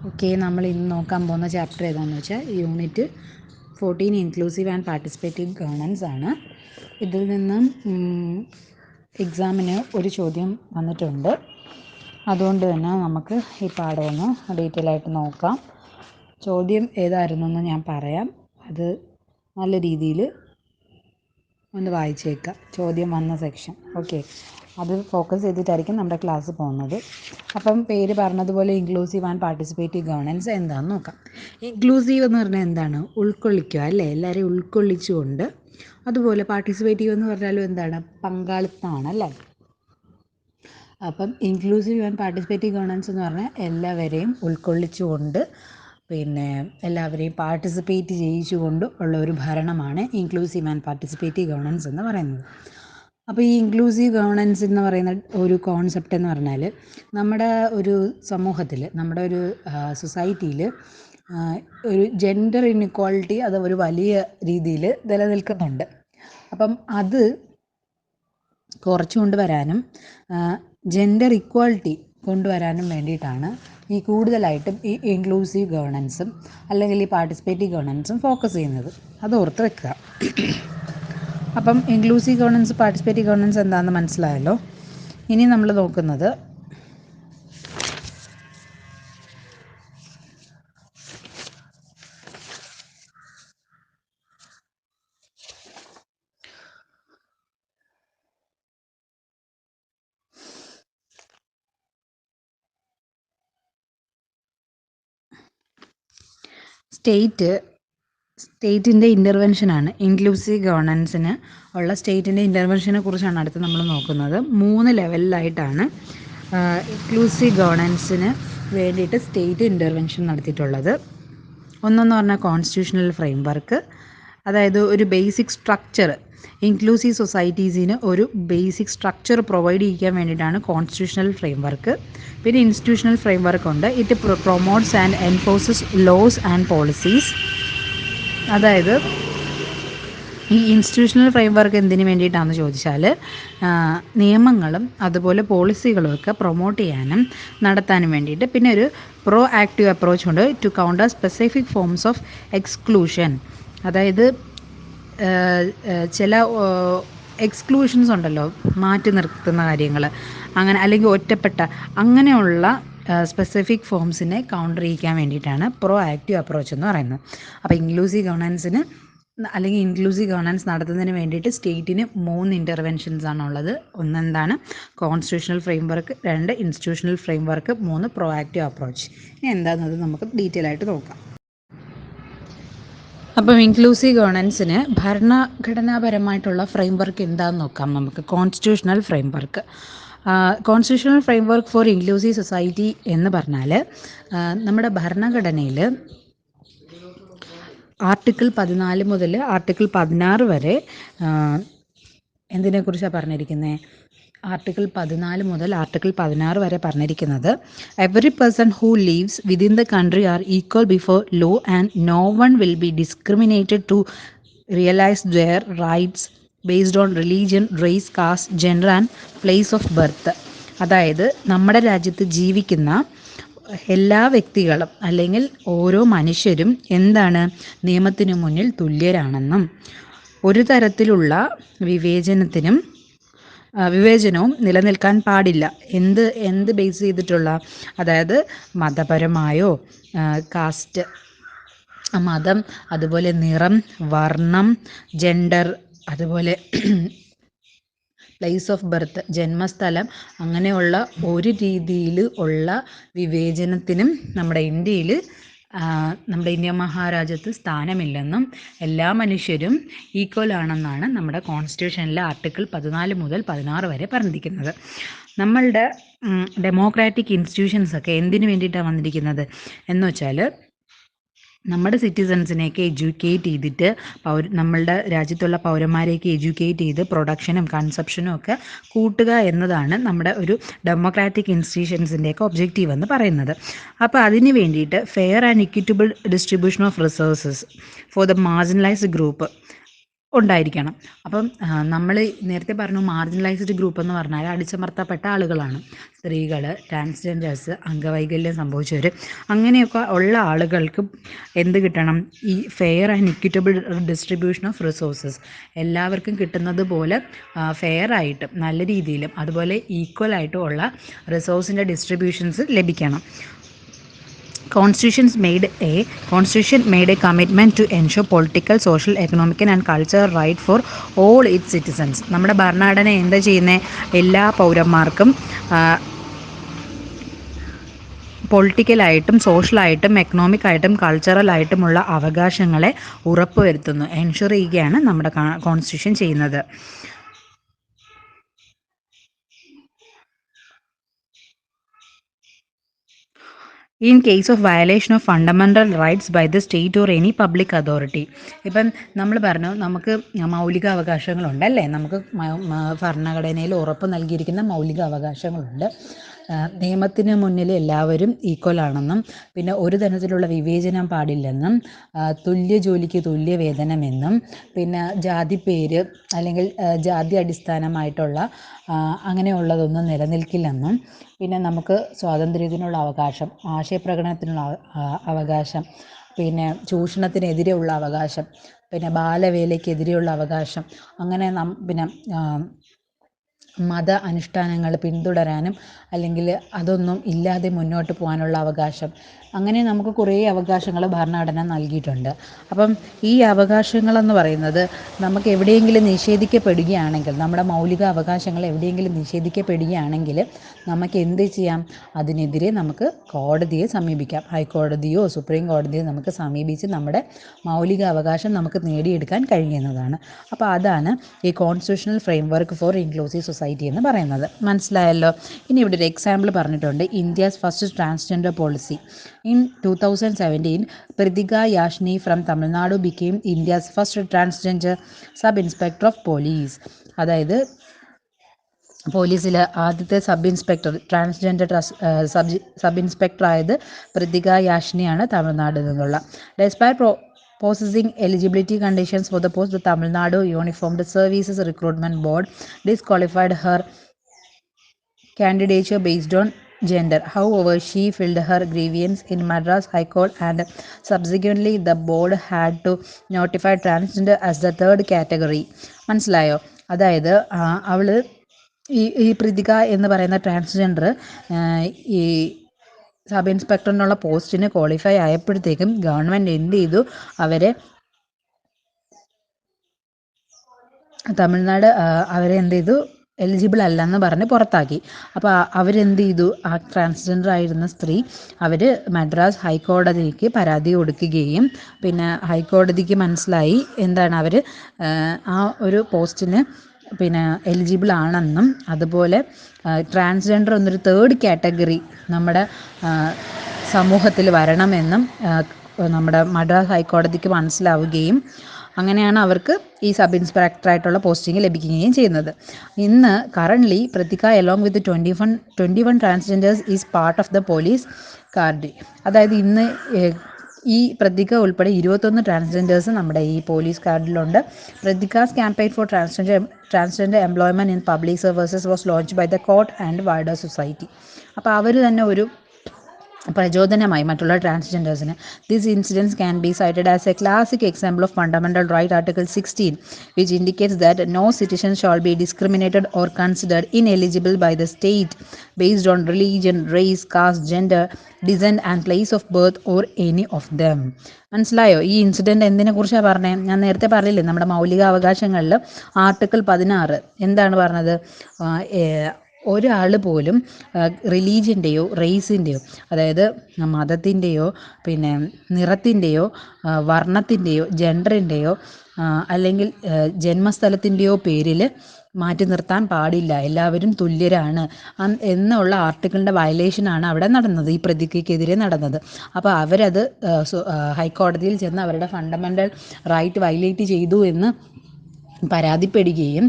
Okay, നമ്മൾ ഇന്ന് നോക്കാൻ പോകുന്ന ചാപ്റ്റർ ഏതാണെന്ന് വെച്ചാൽ unit 14 inclusive and participative governance ആണ്. ഇതിൽ നിന്നും എക്സാമിന് ഒരു ചോദ്യം വന്നിട്ടുണ്ട്. അതുകൊണ്ട് തന്നെ നമുക്ക് ഈ പാഠമൊന്ന് ഡീറ്റെയിൽ ആയിട്ട് നോക്കാം. ചോദ്യം ഏതായിരുന്നു എന്ന് ഞാൻ പറയാം. അത് നല്ല രീതിയിൽ ഒന്ന് വായിച്ചേക്കാം. ചോദ്യം വന്ന സെക്ഷൻ ഓക്കെ, അത് ഫോക്കസ് ചെയ്തിട്ടായിരിക്കും നമ്മുടെ ക്ലാസ് പോകുന്നത്. അപ്പം പേര് പറഞ്ഞതുപോലെ ഇൻക്ലൂസീവ് ആൻഡ് പാർട്ടിസിപ്പേറ്റീവ് ഗവേണൻസ് എന്താണെന്ന് നോക്കാം. ഇൻക്ലൂസീവ് എന്ന് പറഞ്ഞാൽ എന്താണ്? ഉൾക്കൊള്ളിക്കുക അല്ലേ, എല്ലാവരെയും ഉൾക്കൊള്ളിച്ചുകൊണ്ട്. അതുപോലെ പാർട്ടിസിപ്പേറ്റീവ് എന്ന് പറഞ്ഞാലും എന്താണ്? പങ്കാളിത്തമാണ് അല്ലേ. അപ്പം ഇൻക്ലൂസീവ് ആൻഡ് പാർട്ടിസിപ്പേറ്റീവ് ഗവേണൻസ് എന്ന് പറഞ്ഞാൽ എല്ലാവരെയും ഉൾക്കൊള്ളിച്ചുകൊണ്ട് എല്ലാവരെയും പാർട്ടിസിപ്പേറ്റ് ചെയ്യിച്ചുകൊണ്ട് ഉള്ള ഒരു ഭരണമാണ് ഇൻക്ലൂസീവ് ആൻഡ് പാർട്ടിസിപ്പേറ്റീവ് ഗവേണൻസ് എന്ന് പറയുന്നത്. അപ്പോൾ ഈ ഇൻക്ലൂസീവ് ഗവേണൻസ് എന്ന് പറയുന്ന ഒരു കോൺസെപ്റ്റ് എന്ന് പറഞ്ഞാൽ നമ്മുടെ ഒരു സമൂഹത്തിൽ, നമ്മുടെ ഒരു സൊസൈറ്റിയിൽ ഒരു ജെൻഡർ ഇൻഇക്വാളിറ്റി അത് ഒരു വലിയ രീതിയിൽ നിലനിൽക്കുന്നുണ്ട്. അപ്പം അത് കുറച്ചു കൊണ്ടുവരാനും ജെൻഡർ ഇക്വാളിറ്റി കൊണ്ടുവരാനും വേണ്ടിയിട്ടാണ് ഈ കൂടുതലായിട്ടും ഈ ഇൻക്ലൂസീവ് ഗവേണൻസും അല്ലെങ്കിൽ ഈ പാർട്ടിസിപ്പേറ്റീവ് ഗവേണൻസും ഫോക്കസ് ചെയ്യുന്നത്. അത് ഓർത്ത് വെക്കുക. അപ്പം ഇൻക്ലൂസീവ് ഗവേണൻസ്, പാർട്ടിസിപ്പേറ്റീവ് ഗവേണൻസ് എന്താണെന്ന് മനസ്സിലായല്ലോ. ഇനി നമ്മൾ നോക്കുന്നത് സ്റ്റേറ്റിൻ്റെ ഇൻ്റർവെൻഷനാണ്. ഇൻക്ലൂസീവ് ഗവേണൻസിന് ഉള്ള സ്റ്റേറ്റിൻ്റെ ഇൻ്റർവെൻഷനെ കുറിച്ചാണ് അടുത്ത് നമ്മൾ നോക്കുന്നത്. 3 ലെവലിലായിട്ടാണ് ഇൻക്ലൂസീവ് ഗവേണൻസിന് വേണ്ടിയിട്ട് സ്റ്റേറ്റ് ഇൻ്റർവെൻഷൻ നടത്തിയിട്ടുള്ളത്. ഒന്നെന്ന് പറഞ്ഞാൽ കോൺസ്റ്റിറ്റ്യൂഷണൽ ഫ്രെയിംവർക്ക്, അതായത് ഒരു ബേസിക് സ്ട്രക്ചർ, ഇൻക്ലൂസീവ് സൊസൈറ്റീസിന് ഒരു ബേസിക് സ്ട്രക്ചർ പ്രൊവൈഡ് ചെയ്യാൻ വേണ്ടിയിട്ടാണ് കോൺസ്റ്റിറ്റ്യൂഷണൽ ഫ്രെയിംവർക്ക്. പിന്നെ ഇൻസ്റ്റിറ്റ്യൂഷണൽ ഫ്രെയിംവർക്ക് ഉണ്ട്. It promotes and enforces laws and policies. അതായത് ഈ ഇൻസ്റ്റിറ്റ്യൂഷണൽ ഫ്രെയിംവർക്ക് എന്തിനു വേണ്ടിയിട്ടാണെന്ന് ചോദിച്ചാൽ നിയമങ്ങളും അതുപോലെ പോളിസികളും ഒക്കെ പ്രൊമോട്ട് ചെയ്യാനും നടത്താനും വേണ്ടിയിട്ട്. പിന്നെ ഒരു പ്രോ ആക്റ്റീവ് അപ്രോച്ച് ഉണ്ട് to counter specific forms of exclusion. അതായത് ചില എക്സ്ക്ലൂഷൻസ് ഉണ്ടല്ലോ, മാറ്റി നിർത്തുന്ന കാര്യങ്ങൾ, അങ്ങനെ അല്ലെങ്കിൽ ഒറ്റപ്പെട്ട അങ്ങനെയുള്ള സ്പെസിഫിക് ഫോംസിനെ കൗണ്ടർ ചെയ്യിക്കാൻ വേണ്ടിയിട്ടാണ് പ്രോ ആക്റ്റീവ് അപ്രോച്ച് എന്ന് പറയുന്നത്. അപ്പോൾ ഇൻക്ലൂസീവ് ഗവേണൻസിന് അല്ലെങ്കിൽ ഇൻക്ലൂസീവ് ഗവേണൻസ് നടത്തുന്നതിന് വേണ്ടിയിട്ട് സ്റ്റേറ്റിന് 3 ഇൻ്റർവെൻഷൻസ് ആണുള്ളത്. ഒന്നെന്താണ്? Constitutional framework, 2 institutional framework, 3 proactive approach. ഇനി എന്താണെന്നത് നമുക്ക് ഡീറ്റെയിൽ ആയിട്ട് നോക്കാം. അപ്പം ഇൻക്ലൂസീവ് ഗവേണൻസിന് ഭരണഘടനാപരമായിട്ടുള്ള ഫ്രെയിംവർക്ക് എന്താണെന്ന് നോക്കാം നമുക്ക്. Constitutional framework. Constitutional framework four inclusive society എന്ന് പറഞ്ഞാൽ നമ്മുടെ ഭരണഘടനയിൽ ആർട്ടിക്കിൾ 14 മുതൽ ആർട്ടിക്കിൾ 16 വരെ എന്തിനെക്കുറിച്ചാണ് പറഞ്ഞിരിക്കുന്നത്? ആർട്ടിക്കിൾ 14 മുതൽ ആർട്ടിക്കിൾ 16 വരെ പറഞ്ഞിരിക്കുന്നത് every person who lives within the country are equal before law and no one will be discriminated to realise their rights based on religion, race, caste, gender and place of birth. അതായത് നമ്മുടെ രാജ്യത്ത് ജീവിക്കുന്ന എല്ലാ വ്യക്തികളും അല്ലെങ്കിൽ ഓരോ മനുഷ്യരും എന്താണ്? നിയമത്തിനു മുന്നിൽ തുല്യരാണെന്നും ഒരു തരത്തിലുള്ള വിവേചനവും നിലനിൽക്കാൻ പാടില്ല. എന്ത് ബേസ് ചെയ്തിട്ടുള്ള? അതായത് മതപരമായോ, കാസ്റ്റ്, മതം, അതുപോലെ നിറം, വർണ്ണം, ജെൻഡർ, അതുപോലെ പ്ലേസ് ഓഫ് ബർത്ത്, ജന്മസ്ഥലം, അങ്ങനെയുള്ള ഒരു രീതിയിൽ ഉള്ള വിവേചനത്തിനും നമ്മുടെ ഇന്ത്യ മഹാരാജ്യത്ത് സ്ഥാനമില്ലെന്നും എല്ലാ മനുഷ്യരും ഈക്വൽ ആണെന്നാണ് നമ്മുടെ കോൺസ്റ്റിറ്റ്യൂഷനിലെ ആർട്ടിക്കിൾ 14 മുതൽ 16 വരെ പറഞ്ഞിരിക്കുന്നത്. നമ്മളുടെ ഡെമോക്രാറ്റിക് ഇൻസ്റ്റിറ്റ്യൂഷൻസൊക്കെ എന്തിനു വേണ്ടിയിട്ടാണ് വന്നിരിക്കുന്നത് എന്ന് വെച്ചാൽ നമ്മുടെ സിറ്റിസൺസിനെയൊക്കെ എഡ്യൂക്കേറ്റ് ചെയ്തിട്ട് നമ്മളുടെ രാജ്യത്തുള്ള പൗരന്മാരെയൊക്കെ എഡ്യൂക്കേറ്റ് ചെയ്ത് പ്രൊഡക്ഷനും കൺസപ്ഷനും ഒക്കെ കൂട്ടുക എന്നതാണ് നമ്മുടെ ഒരു ഡെമോക്രാറ്റിക് ഇൻസ്റ്റിറ്റ്യൂഷൻസിൻ്റെയൊക്കെ ഒബ്ജക്റ്റീവ് എന്ന് പറയുന്നത്. അപ്പോൾ അതിന് വേണ്ടിയിട്ട് fair and equitable distribution of resources for the marginalised group, ഉണ്ടായിരിക്കണം. അപ്പം നമ്മൾ നേരത്തെ പറഞ്ഞു മാർജിനലൈസ്ഡ് ഗ്രൂപ്പ് എന്ന് പറഞ്ഞാൽ അടിച്ചമർത്തപ്പെട്ട ആളുകളാണ്. സ്ത്രീകൾ, ട്രാൻസ്ജെൻഡേഴ്സ്, അംഗവൈകല്യം സംഭവിച്ചവർ, അങ്ങനെയൊക്കെ ഉള്ള ആളുകൾക്ക് എന്ത് കിട്ടണം? ഈ fair and equitable distribution of resources എല്ലാവർക്കും കിട്ടുന്നത് പോലെ ഫെയറായിട്ടും നല്ല രീതിയിലും അതുപോലെ ഈക്വലായിട്ടും ഉള്ള റിസോഴ്സിൻ്റെ ഡിസ്ട്രിബ്യൂഷൻസ് ലഭിക്കണം. Constitution made a commitment to ensure political, social, economic and cultural right for all its citizens. നമ്മുടെ ഭരണഘടന എന്താ ചെയ്യുന്നത്? എല്ലാ പൗരന്മാർക്കും പൊളിറ്റിക്കലായിട്ടും സോഷ്യലായിട്ടും എക്കണോമിക് ആയിട്ടും കൾച്ചറലായിട്ടുമുള്ള അവകാശങ്ങളെ ഉറപ്പുവരുത്തുന്നു, എൻഷുർ ചെയ്യുകയാണ് നമ്മുടെ കോൺസ്റ്റിറ്റ്യൂഷൻ ചെയ്യുന്നത്. In case of violation of fundamental rights by the state or any public authority. ഇപ്പം നമ്മൾ പറഞ്ഞു നമുക്ക് മൗലിക അവകാശങ്ങളുണ്ടല്ലേ, നമുക്ക് ഭരണഘടനയിൽ ഉറപ്പ് നൽകിയിരിക്കുന്ന മൗലിക അവകാശങ്ങളുണ്ട്. നിയമത്തിന് മുന്നിൽ എല്ലാവരും ഈക്വൽ ആണെന്നും പിന്നെ ഒരു തരത്തിലുള്ള വിവേചനം പാടില്ലെന്നും തുല്യ ജോലിക്ക് തുല്യ വേതനമെന്നും പിന്നെ ജാതിപ്പേര് അല്ലെങ്കിൽ ജാതി അടിസ്ഥാനമായിട്ടുള്ള അങ്ങനെയുള്ളതൊന്നും നിലനിൽക്കില്ലെന്നും പിന്നെ നമുക്ക് സ്വാതന്ത്ര്യത്തിനുള്ള അവകാശം, ആശയപ്രകടനത്തിനുള്ള അവകാശം, പിന്നെ ചൂഷണത്തിനെതിരെയുള്ള അവകാശം, പിന്നെ ബാലവേലയ്ക്കെതിരെയുള്ള അവകാശം, അങ്ങനെ പിന്നെ മത അനുഷ്ഠാനങ്ങൾ പിന്തുടരാനും അല്ലെങ്കിൽ അതൊന്നും ഇല്ലാതെ മുന്നോട്ട് പോകാനുള്ള അവകാശം, അങ്ങനെ നമുക്ക് കുറേ അവകാശങ്ങൾ ഭരണഘടന നൽകിയിട്ടുണ്ട്. അപ്പം ഈ അവകാശങ്ങളെന്ന് പറയുന്നത് നമുക്ക് എവിടെയെങ്കിലും നിഷേധിക്കപ്പെടുകയാണെങ്കിൽ, നമ്മുടെ മൗലിക അവകാശങ്ങൾ എവിടെയെങ്കിലും നിഷേധിക്കപ്പെടുകയാണെങ്കിൽ നമുക്ക് എന്ത് ചെയ്യാം? അതിനെതിരെ നമുക്ക് കോടതിയെ സമീപിക്കാം. ഹൈക്കോടതിയോ സുപ്രീം കോടതിയോ നമുക്ക് സമീപിച്ച് നമ്മുടെ മൗലിക അവകാശം നമുക്ക് നേടിയെടുക്കാൻ കഴിയുന്നതാണ്. അപ്പോൾ അതാണ് ഈ constitutional framework four inclusive society എന്ന് പറയുന്നത്. മനസ്സിലായല്ലോ? ഇനി ഇവിടെ ഒരു എക്സാമ്പിൾ പറഞ്ഞിട്ടുണ്ട്. India's first transgender policy. In 2017, Pritika Yashni from Tamil Nadu became India's first transgender sub-inspector of police. അതായത് പോലീസിൽ ആദ്യത്തെ sub inspector, transgender sub inspector ആയത് പ്രതിക യാഷ്നിയാണ് തമിഴ്നാട്ടിൽ നിന്നുള്ള. Despite possessing eligibility conditions for the post, the Tamil Nadu Uniformed Services Recruitment Board disqualified her candidature based on gender. However, she filed her grievance in Madras High Court and subsequently the board had to notify transgender as the third category. മനസ്സിലായോ? അതായത് അവൾ ഈ പ്രതിക എന്ന് പറയുന്ന transgender ഈ sub ഇൻസ്പെക്ടറിനുള്ള പോസ്റ്റിന് qualify ആയപ്പോഴത്തേക്കും government എന്ത് ചെയ്തു? അവരെ തമിഴ്നാട് അവരെ എന്ത് ചെയ്തു? എലിജിബിൾ അല്ലെന്ന് പറഞ്ഞ് പുറത്താക്കി. അപ്പോൾ അവരെന്ത് ചെയ്തു? ആ ട്രാൻസ്ജെൻഡർ ആയിരുന്ന സ്ത്രീ അവർ മദ്രാസ് ഹൈക്കോടതിക്ക് പരാതി കൊടുക്കുകയും പിന്നെ ഹൈക്കോടതിക്ക് മനസ്സിലായി എന്താണ് അവർ ആ ഒരു പോസ്റ്റിന് പിന്നെ എലിജിബിൾ ആണെന്നും അതുപോലെ ട്രാൻസ്ജെൻഡർ എന്നൊരു തേർഡ് കാറ്റഗറി നമ്മുടെ സമൂഹത്തിൽ വരണമെന്നും നമ്മുടെ മദ്രാസ് ഹൈക്കോടതിക്ക് മനസ്സിലാവുകയും അങ്ങനെയാണ് അവർക്ക് ഈ സബ് ഇൻസ്പെക്ടറായിട്ടുള്ള പോസ്റ്റിംഗ് ലഭിക്കുകയും ചെയ്യുന്നത്. ഇന്ന് currently Prathika along with 21 transgenders is part of the police card. അതായത് ഇന്ന് ഈ പ്രതിക ഉൾപ്പെടെ 21 ട്രാൻസ്ജെൻഡേഴ്സ് നമ്മുടെ ഈ പോലീസ് കാർഡിലുണ്ട്. Prathika's campaign for transgender employment in public services was launch by the court and wider society. അപ്പോൾ അവർ തന്നെ ഒരു പ്രചോദനമായി മറ്റുള്ള ട്രാൻസ്ജെൻഡേഴ്സിന്. This incidence can be cited as a classic example of fundamental right article 16 which indicates that no citizen shall be discriminated or considered ineligible by the state based on religion, race, caste, gender, descent and place of birth or any of them. മനസ്സിലായോ? ഈ incident എന്തിനെ കുറിച്ചാണ് പറഞ്ഞത്? ഞാൻ നേരത്തെ പറഞ്ഞില്ലേ, നമ്മുടെ മൗലിക അവകാശങ്ങളിൽ ആർട്ടിക്കിൾ 16 എന്താണ് പറഞ്ഞത്? ഒരാൾ പോലും റിലീജിയൻ്റെയോ റേസിൻ്റെയോ, അതായത് മതത്തിൻ്റെയോ പിന്നെ നിറത്തിൻ്റെയോ വർണ്ണത്തിൻ്റെയോ ജെൻഡറിൻ്റെയോ അല്ലെങ്കിൽ ജന്മസ്ഥലത്തിൻ്റെയോ പേരിൽ മാറ്റി നിർത്താൻ പാടില്ല, എല്ലാവരും തുല്യരാണ് എന്നുള്ള ആർട്ടിക്കിളിൻ്റെ വയലേഷനാണ് അവിടെ നടന്നത്, ഈ പ്രതിക്കെതിരെ നടന്നത്. അപ്പോൾ അവരത് ഹൈക്കോടതിയിൽ ചെന്ന് അവരുടെ ഫണ്ടമെൻ്റൽ റൈറ്റ് വയലേറ്റ് ചെയ്തു എന്ന് പരാതിപ്പെടുകയും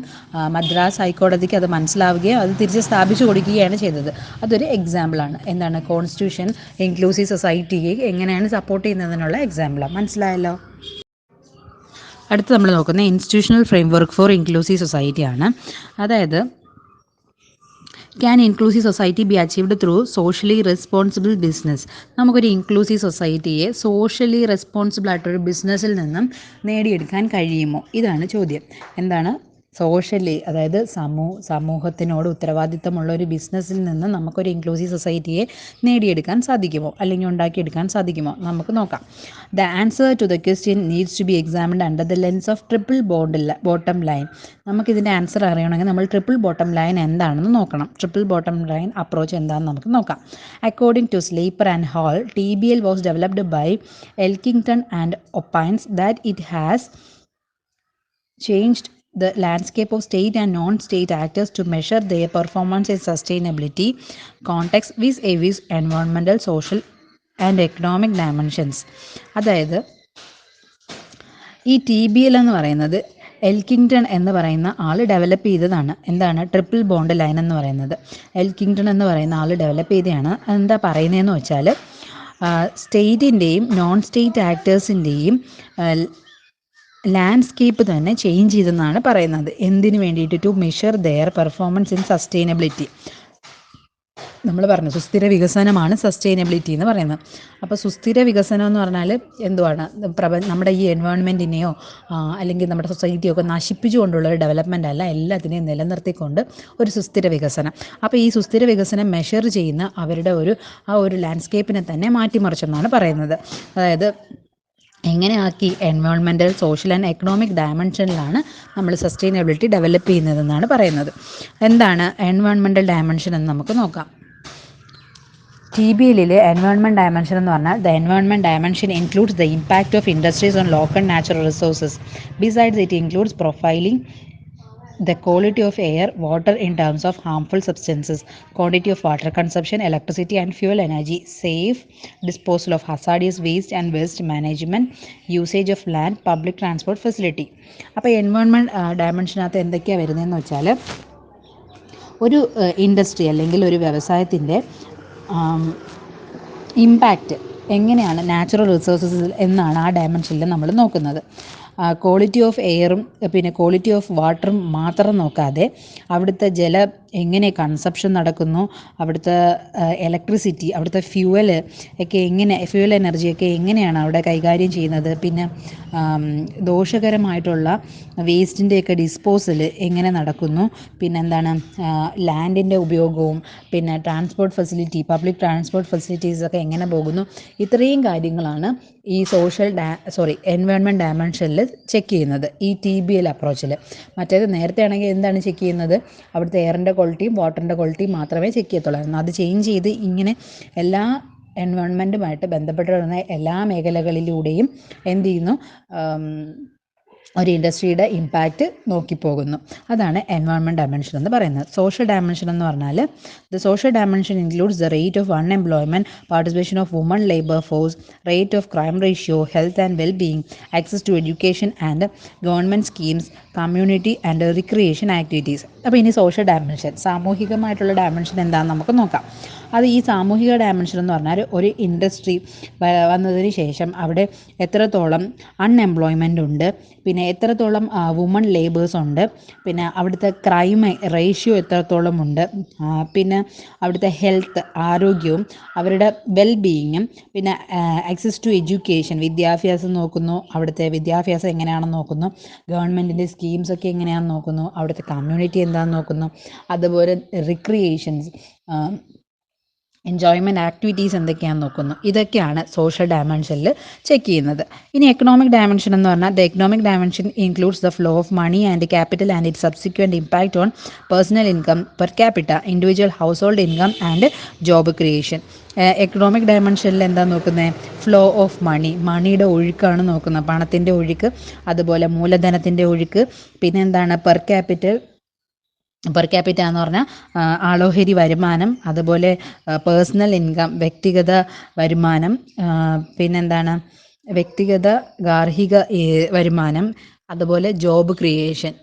മദ്രാസ് ഹൈക്കോടതിക്ക് അത് മനസ്സിലാവുകയും അത് തിരിച്ച് സ്ഥാപിച്ചു കൊടുക്കുകയാണ് ചെയ്തത്. അതൊരു എക്സാമ്പിളാണ്. എന്താണ്? കോൺസ്റ്റിറ്റ്യൂഷൻ ഇൻക്ലൂസീവ് സൊസൈറ്റിയെ എങ്ങനെയാണ് സപ്പോർട്ട് ചെയ്യുന്നതിനുള്ള എക്സാമ്പിളാണ്. മനസ്സിലായല്ലോ? അടുത്ത് നമ്മൾ നോക്കുന്ന ഇൻസ്റ്റിറ്റ്യൂഷണൽ ഫ്രെയിംവർക്ക് ഫോർ ഇൻക്ലൂസീവ് സൊസൈറ്റിയാണ്. അതായത് can inclusive society B achieved through socially responsible business. നമുക്കൊരു ഇൻക്ലൂസീവ് സൊസൈറ്റിയെ സോഷ്യലി റെസ്പോൺസിബിൾ ആയിട്ടൊരു ബിസിനസ്സിൽ നിന്നും നേടിയെടുക്കാൻ കഴിയുമോ? ഇതാണ് ചോദ്യം. എന്താണ് സോഷ്യലി, അതായത് സമൂഹത്തിനോട് ഉത്തരവാദിത്തമുള്ള ഒരു ബിസിനസ്സിൽ നിന്ന് നമുക്കൊരു ഇൻക്ലൂസീവ് സൊസൈറ്റിയെ നേടിയെടുക്കാൻ സാധിക്കുമോ, അല്ലെങ്കിൽ ഉണ്ടാക്കിയെടുക്കാൻ സാധിക്കുമോ? നമുക്ക് നോക്കാം. The answer to the question needs to be examined under the lens of triple bottom line. നമുക്കിതിൻ്റെ ആൻസർ അറിയണമെങ്കിൽ നമ്മൾ ട്രിപ്പിൾ ബോട്ടം ലൈൻ എന്താണെന്ന് നോക്കണം. ട്രിപ്പിൾ ബോട്ടം ലൈൻ അപ്രോച്ച് എന്താണെന്ന് നമുക്ക് നോക്കാം. According to Slaper and Hall, TBL was developed by Elkington and opines that it has changed the landscape of state and non-state actors to measure their performance in sustainability context vis-a-vis environmental, social and economic dimensions. അതായത് ഈ TBL എന്ന് പറയുന്നത് എൽക്കിംഗ്ടൺ എന്ന് പറയുന്ന ആൾ develop ചെയ്തതാണ്. എന്താണ് triple bond line എന്ന് പറയുന്നത്? എൽക്കിംഗ്ടൺ എന്ന് പറയുന്ന ആൾ ഡെവലപ്പ് ചെയ്തതാണ്. എന്താ പറയുന്നതെന്ന് വെച്ചാൽ സ്റ്റേറ്റിൻ്റെയും നോൺ സ്റ്റേറ്റ് ആക്ടേഴ്സിൻ്റെയും ലാൻഡ്സ്കേപ്പ് തന്നെ ചേഞ്ച് ചെയ്തെന്നാണ് പറയുന്നത്. എന്തിനു വേണ്ടിയിട്ട്? To measure their performance in sustainability. നമ്മൾ പറഞ്ഞു സുസ്ഥിര വികസനമാണ് സസ്റ്റൈനബിലിറ്റി എന്ന് പറയുന്നത്. അപ്പോൾ സുസ്ഥിര വികസനം എന്ന് പറഞ്ഞാൽ എന്തുവാണ്? നമ്മുടെ ഈ എൻവയോൺമെൻറ്റിനെയോ അല്ലെങ്കിൽ നമ്മുടെ സൊസൈറ്റിയോ ഒക്കെ നശിപ്പിച്ചുകൊണ്ടുള്ള ഒരു ഡെവലപ്മെൻ്റ് അല്ല, എല്ലാത്തിനെയും നിലനിർത്തിക്കൊണ്ട് ഒരു സുസ്ഥിര വികസനം. അപ്പോൾ ഈ സുസ്ഥിര വികസനം മെഷർ ചെയ്യുന്ന അവരുടെ ആ ഒരു ലാൻഡ്സ്കേപ്പിനെ തന്നെ മാറ്റിമറിച്ചെന്നാണ് പറയുന്നത്. അതായത് എങ്ങനെയാക്കി എൻവയോൺമെൻറ്റൽ, സോഷ്യൽ ആൻഡ് എക്കണോമിക് ഡയമെൻഷനിലാണ് നമ്മൾ സസ്റ്റൈനബിലിറ്റി ഡെവലപ്പ് ചെയ്യുന്നതെന്നാണ് പറയുന്നത്. എന്താണ് എൻവയോൺമെൻറ്റൽ ഡയമെൻഷൻ എന്ന് നമുക്ക് നോക്കാം. TBLിലെ എൻവയോൺമെൻറ്റ് ഡയമെൻഷൻ എന്ന് പറഞ്ഞാൽ the environment dimension includes the impact of industries on local natural resources. Besides it includes profiling the quality of air, water in terms of harmful substances, quantity of water consumption, electricity and fuel energy, safe disposal of hazardous waste and waste management, usage of land, public transport facility. അപ്പോൾ environment ഡയമെൻഷനകത്ത് എന്തൊക്കെയാണ് വരുന്നതെന്ന് വെച്ചാൽ ഒരു industry അല്ലെങ്കിൽ ഒരു വ്യവസായത്തിൻ്റെ impact എങ്ങനെയാണ് natural റിസോഴ്സസിൽ എന്നാണ് ആ ഡയമെൻഷനിൽ നമ്മൾ നോക്കുന്നത്. ക്വാളിറ്റി ഓഫ് എയറും പിന്നെ ക്വാളിറ്റി ഓഫ് വാട്ടറും മാത്രം നോക്കാതെ അവിടുത്തെ ജലം എങ്ങനെ കൺസപ്ഷൻ നടക്കുന്നു, അവിടുത്തെ ഇലക്ട്രിസിറ്റി, അവിടുത്തെ ഫ്യൂവൽ എനർജിയൊക്കെ എങ്ങനെയാണ് അവിടെ കൈകാര്യം ചെയ്യുന്നത്, പിന്നെ ദോഷകരമായിട്ടുള്ള വേസ്റ്റിൻ്റെയൊക്കെ ഡിസ്പോസൽ എങ്ങനെ നടക്കുന്നു, പിന്നെ എന്താണ് ലാൻഡിൻ്റെ ഉപയോഗവും പിന്നെ ട്രാൻസ്പോർട്ട് ഫെസിലിറ്റി, പബ്ലിക് ട്രാൻസ്പോർട്ട് ഫെസിലിറ്റീസൊക്കെ എങ്ങനെ പോകുന്നു, ഇത്രയും കാര്യങ്ങളാണ് ഈ എൻവയോൺമെൻറ്റ് ഡയമെൻഷനിൽ ചെക്ക് ചെയ്യുന്നത് ഈ TBL അപ്രോച്ചിൽ. മറ്റേത് നേരത്തെ ആണെങ്കിൽ എന്താണ് ചെക്ക് ചെയ്യുന്നത്? അവിടുത്തെ എയറിൻ്റെ ക്വാളിറ്റിയും വാട്ടറിൻ്റെ ക്വാളിറ്റിയും മാത്രമേ ചെക്ക് ചെയ്യത്തുള്ളായിരുന്നു. അത് ചേഞ്ച് ചെയ്ത് ഇങ്ങനെ എല്ലാ എൻവയോൺമെൻറ്റുമായിട്ട് ബന്ധപ്പെട്ട് വരുന്ന എല്ലാ മേഖലകളിലൂടെയും എന്ത് ചെയ്യുന്നു? ഒരു ഇൻഡസ്ട്രിയുടെ ഇമ്പാക്റ്റ് നോക്കിപ്പോകുന്നു. അതാണ് എൻവയോൺമെൻറ്റ് ഡയമെൻഷൻ എന്ന് പറയുന്നത്. സോഷ്യൽ ഡയമെൻഷൻ എന്ന് പറഞ്ഞാൽ the social dimension includes the rate of unemployment, participation of woman labour force, rate of crime ratio, health and wellbeing, access to education and government schemes, community and recreation activities. അപ്പോൾ ഇനി social dimension, സാമൂഹികമായിട്ടുള്ള dimension എന്താണെന്ന് നമുക്ക് നോക്കാം. അത് ഈ സാമൂഹിക dimension എന്ന് പറഞ്ഞാൽ ഒരു ഇൻഡസ്ട്രി വന്നതിന് ശേഷം അവിടെ എത്രത്തോളം അൺഎംപ്ലോയ്മെൻ്റ് ഉണ്ട്, പിന്നെ എത്രത്തോളം വുമൺ ലേബേഴ്സ് ഉണ്ട്, പിന്നെ അവിടുത്തെ ക്രൈം റേഷ്യോ എത്രത്തോളം ഉണ്ട്, പിന്നെ അവിടുത്തെ ഹെൽത്ത് ആരോഗ്യവും അവരുടെ വെൽബീയിങ്ങും, പിന്നെ ആക്സസ് ടു എഡ്യൂക്കേഷൻ വിദ്യാഭ്യാസം നോക്കുന്നു, അവിടുത്തെ വിദ്യാഭ്യാസം എങ്ങനെയാണെന്ന് നോക്കുന്നു, ഗവൺമെൻറ്റിൻ്റെ സ്കീംസൊക്കെ എങ്ങനെയാണെന്ന് നോക്കുന്നു, അവിടുത്തെ കമ്മ്യൂണിറ്റി എന്താണെന്ന് നോക്കുന്നു, അതുപോലെ റിക്രിയേഷൻസ് എൻജോയ്മെൻറ്റ് ആക്ടിവിറ്റീസ് എന്തൊക്കെയാണെന്ന് നോക്കുന്നു. ഇതൊക്കെയാണ് സോഷ്യൽ ഡയമെൻഷനിൽ ചെക്ക് ചെയ്യുന്നത്. ഇനി എക്കണോമിക് ഡയമെൻഷൻ എന്ന് പറഞ്ഞാൽ the economic dimension includes the flow of money and capital and it subsequent impact on personal income, per capita, individual household income and job creation. Economic ഡയമെൻഷനിൽ എന്താ നോക്കുന്നത്? Flow of മണിയുടെ ഒഴുക്കാണ് നോക്കുന്നത്, പണത്തിൻ്റെ ഒഴുക്ക്, അതുപോലെ മൂലധനത്തിൻ്റെ ഒഴുക്ക്, പിന്നെ എന്താണ് പെർ ക്യാപിറ്റ എന്ന് പറഞ്ഞാൽ ആളോഹരി വരുമാനം, അതുപോലെ പേഴ്സണൽ ഇൻകം വ്യക്തിഗത വരുമാനം, പിന്നെന്താണ് വ്യക്തിഗത ഗാർഹിക വരുമാനം, അതുപോലെ ജോബ് ക്രിയേഷൻ.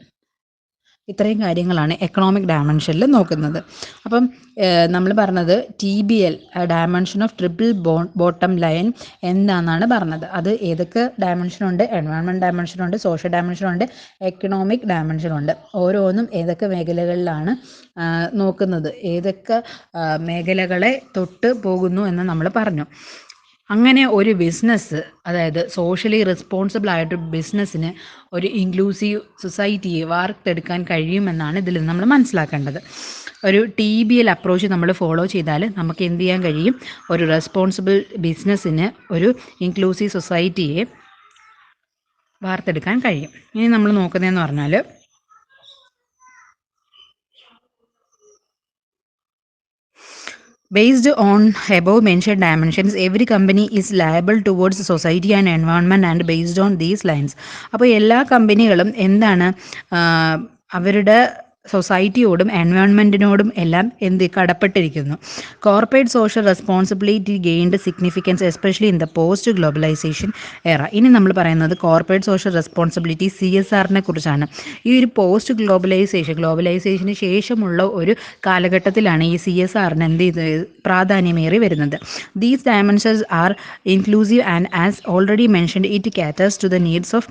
ഇത്രയും കാര്യങ്ങളാണ് എക്കണോമിക് ഡയമെൻഷനിൽ നോക്കുന്നത്. അപ്പം നമ്മൾ പറഞ്ഞത് TBL dimension of triple bottom line എന്താണെന്നാണ് പറഞ്ഞത്. അത് ഏതൊക്കെ ഡയമെൻഷനുണ്ട്? എൻവയോൺമെൻറ്റ് ഡയമെൻഷനുണ്ട്, സോഷ്യൽ ഡയമെൻഷനുണ്ട്, എക്കണോമിക് ഡയമെൻഷനുണ്ട്. ഓരോന്നും ഏതൊക്കെ മേഖലകളിലാണ് നോക്കുന്നത്, ഏതൊക്കെ മേഖലകളെ തൊട്ട് പോകുന്നു എന്ന് നമ്മൾ പറഞ്ഞു. അങ്ങനെ ഒരു ബിസിനസ്, അതായത് സോഷ്യലി റെസ്പോൺസിബിൾ ആയിട്ട് ബിസിനസ്സിന് ഒരു ഇൻക്ലൂസീവ് സൊസൈറ്റിയെ വാർത്തെടുക്കാൻ കഴിയുമെന്നാണ് ഇതിൽ നമ്മൾ മനസ്സിലാക്കേണ്ടത്. ഒരു TBL അപ്രോച്ച് നമ്മൾ ഫോളോ ചെയ്താൽ നമുക്ക് എന്ത് ചെയ്യാൻ കഴിയും? ഒരു റെസ്പോൺസിബിൾ ബിസിനസ്സിന് ഒരു ഇൻക്ലൂസീവ് സൊസൈറ്റിയെ വാർത്തെടുക്കാൻ കഴിയും. ഇനി നമ്മൾ നോക്കുന്നതെന്ന് പറഞ്ഞാൽ based on above mentioned dimensions, every company is liable towards society and environment and based on these lines. അപ്പോൾ എല്ലാ കമ്പനികളും എന്താണ് അവരുടെ സൊസൈറ്റിയോടും എൻവയോൺമെൻറ്റിനോടും എല്ലാം കടപ്പെട്ടിരിക്കുന്നു. Corporate social responsibility gained significance especially in the post globalisation era. ഇനി നമ്മൾ പറയുന്നത് കോർപ്പറേറ്റ് സോഷ്യൽ റെസ്പോൺസിബിലിറ്റി CSRനെ കുറിച്ചാണ്. ഈ ഒരു പോസ്റ്റ് ഗ്ലോബലൈസേഷന് ശേഷമുള്ള ഒരു കാലഘട്ടത്തിലാണ് ഈ CSRന് പ്രാധാന്യമേറി വരുന്നത്. These dimensions are inclusive and as already mentioned it caters to the needs of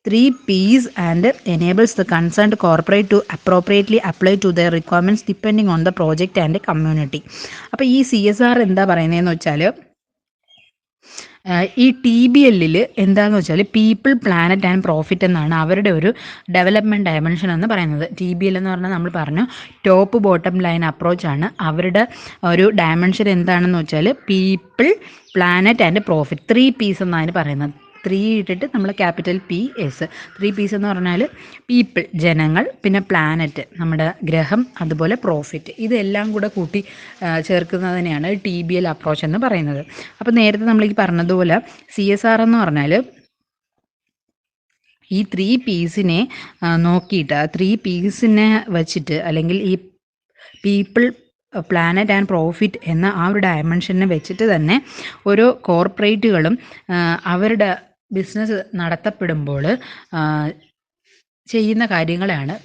3 P's and enables the concerned corporate to appropriately apply to their requirements depending on the project and community. അപ്പോൾ ഈ CSR എന്താ പറയുന്നതെന്ന് വെച്ചാൽ, ഈ TBLൽ എന്താണെന്ന് വെച്ചാൽ people, planet and profit എന്നാണ് അവരുടെ ഒരു ഡെവലപ്മെൻറ്റ് ഡയമെൻഷൻ എന്ന് പറയുന്നത്. TBL എന്ന് പറഞ്ഞാൽ നമ്മൾ പറഞ്ഞു ടോപ്പ് ബോട്ടം ലൈൻ അപ്രോച്ചാണ്. അവരുടെ ഒരു ഡയമെൻഷൻ എന്താണെന്ന് വെച്ചാൽ people, planet and profit, 3 P's എന്നാണ് പറയുന്നത്. 3 ഇട്ടിട്ട് നമ്മൾ ക്യാപിറ്റൽ PS. 3 P's എന്ന് പറഞ്ഞാൽ പീപ്പിൾ, ജനങ്ങൾ, പിന്നെ പ്ലാനറ്റ്, നമ്മുടെ ഗ്രഹം, അതുപോലെ പ്രോഫിറ്റ്. ഇതെല്ലാം കൂടെ കൂട്ടി ചേർക്കുന്നതിനെയാണ് TBL അപ്രോച്ച് എന്ന് പറയുന്നത്. അപ്പോൾ നേരത്തെ നമ്മൾ ഈ പറഞ്ഞതുപോലെ CSR എന്ന് പറഞ്ഞാൽ ഈ 3 P'സിനെ നോക്കിയിട്ട്, ആ 3 P'സിനെ വച്ചിട്ട്, അല്ലെങ്കിൽ ഈ പീപ്പിൾ, പ്ലാനറ്റ് ആൻഡ് പ്രോഫിറ്റ് എന്ന ആ ഒരു ഡയമെൻഷനെ വെച്ചിട്ട് തന്നെ ഓരോ കോർപ്പറേറ്റുകളും അവരുടെ ബിസിനസ് നടത്തപ്പെടുമ്പോൾ ചെയ്യുന്ന കാര്യങ്ങളാണ്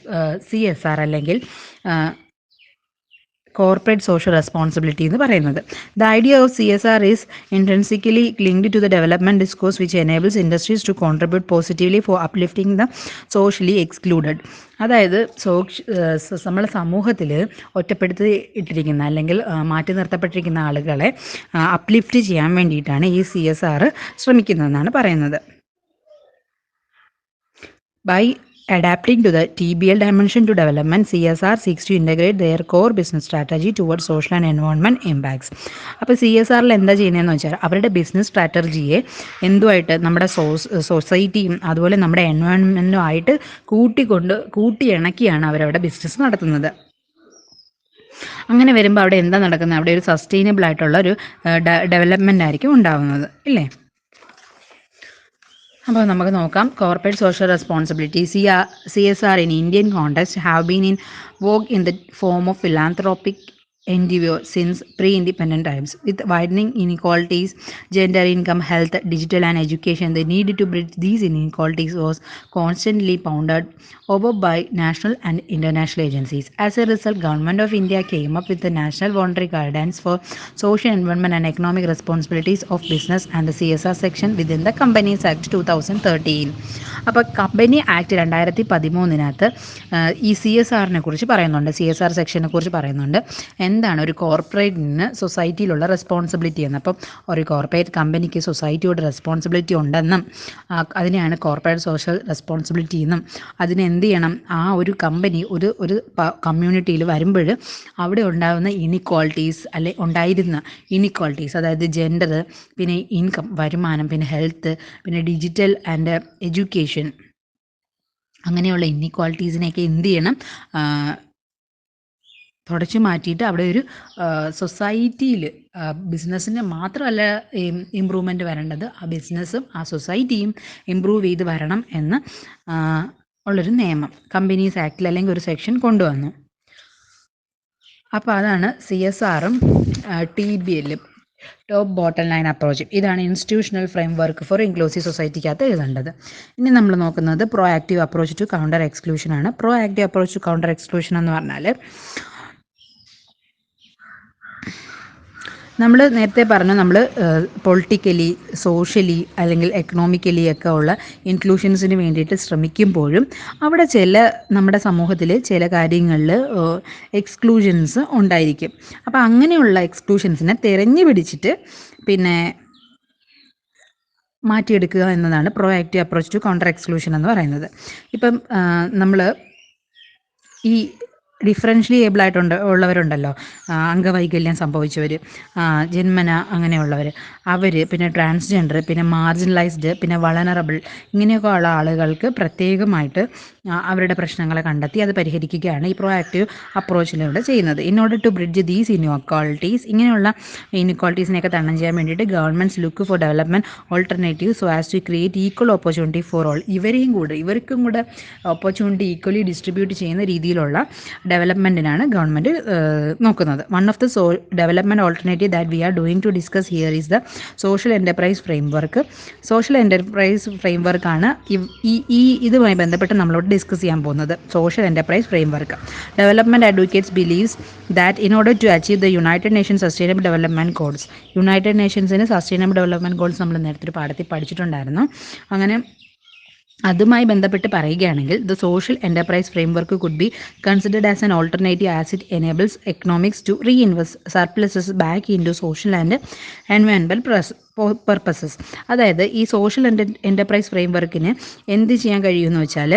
CSR അല്ലെങ്കിൽ കോർപ്പറേറ്റ് സോഷ്യൽ റെസ്പോൺസിബിലിറ്റി എന്ന് പറയുന്നത്. The idea of CSR is intrinsically linked to the development discourse which enables industries to contribute positively for uplifting the socially excluded. അതായത് നമ്മളെ സമൂഹത്തിൽ ഒറ്റപ്പെടുത്തി ഇട്ടിരിക്കുന്ന അല്ലെങ്കിൽ മാറ്റി നിർത്തപ്പെട്ടിരിക്കുന്ന ആളുകളെ അപ്ലിഫ്റ്റ് ചെയ്യാൻ വേണ്ടിയിട്ടാണ് ഈ CSR ശ്രമിക്കുന്നതെന്നാണ് പറയുന്നത്. By adapting to the TBL dimension to development, CSR seeks to integrate their core business strategy towards social and environment impacts. അപ്പോൾ CSRൽ എന്താ ചെയ്യുന്നതെന്ന് വെച്ചാൽ അവരുടെ ബിസിനസ് സ്ട്രാറ്റജിയെ എന്തുമായിട്ട്, നമ്മുടെ സൊസൈറ്റിയും അതുപോലെ നമ്മുടെ എൻവയോൺമെൻറ്റുമായിട്ട് കൂട്ടിയിണക്കിയാണ് അവരവിടെ ബിസിനസ് നടത്തുന്നത്. അങ്ങനെ വരുമ്പോൾ അവിടെ എന്താ നടക്കുന്നത്? അവിടെ ഒരു സസ്റ്റൈനബിൾ ആയിട്ടുള്ള ഒരു ഡെവലപ്മെൻ്റ് ആയിരിക്കും ഉണ്ടാകുന്നത്, ഇല്ലേ? അപ്പോൾ നമുക്ക് നോക്കാം. Corporate social responsibility CSR in Indian context have been in vogue in the form of philanthropic endeavor since pre-independent times. With widening inequalities, gender, income, health, digital and education, the need to bridge these inequalities was constantly pounded over by national and international agencies. As a result, Government of India came up with the National Voluntary Guidance for Social, Environment and Economic Responsibilities of Business and the CSR section within the Companies Act 2013. അപ്പോൾ company act 2013 ഈ CSRനെ കുറിച്ച് പറയുന്നുണ്ട്, CSR സെക്ഷനെ കുറിച്ച് പറയുന്നുണ്ട്. എന്താണ് ഒരു കോർപ്പറേറ്റിന് സൊസൈറ്റിയിലുള്ള responsibility എന്ന്. അപ്പം ഒരു കോർപ്പറേറ്റ് കമ്പനിക്ക് സൊസൈറ്റിയോട് റെസ്പോൺസിബിലിറ്റി ഉണ്ടെന്നും അതിനെയാണ് കോർപ്പറേറ്റ് സോഷ്യൽ റെസ്പോൺസിബിലിറ്റി എന്നും അതിന് എന്ത് ചെയ്യണം, ആ ഒരു കമ്പനി ഒരു കമ്മ്യൂണിറ്റിയിൽ വരുമ്പോൾ അവിടെ ഉണ്ടാകുന്ന ഇനിക്വാളിറ്റീസ് ഉണ്ടായിരുന്ന ഇനിക്വാളിറ്റീസ്, അതായത് ജെൻഡർ, പിന്നെ ഇൻകം, വരുമാനം, പിന്നെ ഹെൽത്ത്, പിന്നെ ഡിജിറ്റൽ ആൻഡ് എഡ്യൂക്കേഷൻ, അങ്ങനെയുള്ള ഇനിക്വാളിറ്റീസിനെയൊക്കെ എന്ത് ചെയ്യണം, തുടച്ചു മാറ്റിയിട്ട് അവിടെ ഒരു സൊസൈറ്റിയിൽ ബിസിനസ്സിന് മാത്രമല്ല ഇമ്പ്രൂവ്മെൻറ്റ് വരേണ്ടത്, ആ ബിസിനസ്സും ആ സൊസൈറ്റിയും ഇമ്പ്രൂവ് ചെയ്ത് വരണം എന്ന് ഉള്ളൊരു നിയമം കമ്പനീസ് ആക്ടിൽ അല്ലെങ്കിൽ ഒരു സെക്ഷൻ കൊണ്ടുവന്നു. അപ്പോൾ അതാണ് CSRും TBLും. Top bottom line approach. ഇതാണ് institutional framework for inclusive സൊസൈറ്റിക്കകത്ത് എഴുതേണ്ടത്. ഇനി നമ്മൾ നോക്കുന്നത് proactive approach to counter exclusion ആണ്. Proactive approach to counter exclusion എന്ന് പറഞ്ഞാൽ നമ്മൾ നേരത്തെ പറഞ്ഞു, നമ്മൾ പൊളിറ്റിക്കലി, സോഷ്യലി അല്ലെങ്കിൽ എക്കണോമിക്കലി ഒക്കെ ഉള്ള ഇൻക്ലൂഷൻസിന് വേണ്ടിയിട്ട് ശ്രമിക്കുമ്പോഴും അവിടെ നമ്മുടെ സമൂഹത്തിൽ ചില കാര്യങ്ങളിൽ എക്സ്ക്ലൂഷൻസ് ഉണ്ടായിരിക്കും. അപ്പോൾ അങ്ങനെയുള്ള എക്സ്ക്ലൂഷൻസിനെ തിരഞ്ഞു പിടിച്ചിട്ട് പിന്നെ മാറ്റിയെടുക്കുക എന്നതാണ് proactive approach to counter exclusion എന്ന് പറയുന്നത്. ഇപ്പം നമ്മൾ ഈ ഡിഫറൻഷ്യലി ഉള്ളവരുണ്ടല്ലോ, അംഗവൈകല്യം സംഭവിച്ചവർ, ജന്മന അങ്ങനെയുള്ളവർ, അവർ, പിന്നെ ട്രാൻസ്ജെൻഡർ, പിന്നെ മാർജിനലൈസ്ഡ്, പിന്നെ വളനറബിൾ, ഇങ്ങനെയൊക്കെ ഉള്ള ആളുകൾക്ക് പ്രത്യേകമായിട്ട് അവരുടെ പ്രശ്നങ്ങളെ കണ്ടെത്തി അത് പരിഹരിക്കുകയാണ് ഈ പ്രോ ആക്റ്റീവ് അപ്രോച്ചിലൂടെ ചെയ്യുന്നത്. In order to bridge these inequalities, ഇങ്ങനെയുള്ള ഇൻഇക്വാളിറ്റീസിനെയൊക്കെ തരണം ചെയ്യാൻ വേണ്ടിയിട്ട് governments look for development alternative so as to create equal opportunity for all. ഇവർക്കും കൂടെ ഓപ്പർച്യൂണിറ്റി ഈക്വലി ഡിസ്ട്രിബ്യൂട്ട് ചെയ്യുന്ന രീതിയിലുള്ള ഡെവലപ്മെൻറ്റിനാണ് ഗവൺമെൻറ് നോക്കുന്നത്. One of the development alternative that we are doing to discuss here is the social enterprise framework. Social enterprise ഫ്രെയിംവർക്കാണ് ഇതുമായി ബന്ധപ്പെട്ട് നമ്മളോട് ഡിസ്കസ് ചെയ്യാൻ പോകുന്നത്. Social enterprise framework. Development advocates believes that in order to achieve the United Nations sustainable development goals. United നേഷൻസിന് sustainable development goals നമ്മൾ നേരത്തെ ഒരു പാഠത്തിൽ പഠിച്ചിട്ടുണ്ടായിരുന്നു. അങ്ങനെ അതുമായി ബന്ധപ്പെട്ട് പറയുകയാണെങ്കിൽ the social enterprise framework could be considered as an alternative as it enables economics to reinvest surpluses back in to social and environmental purposes. അതായത് ഈ സോഷ്യൽ എൻ്റർപ്രൈസ് ഫ്രെയിംവർക്കിന് എന്ത് ചെയ്യാൻ കഴിയുമെന്ന് വെച്ചാൽ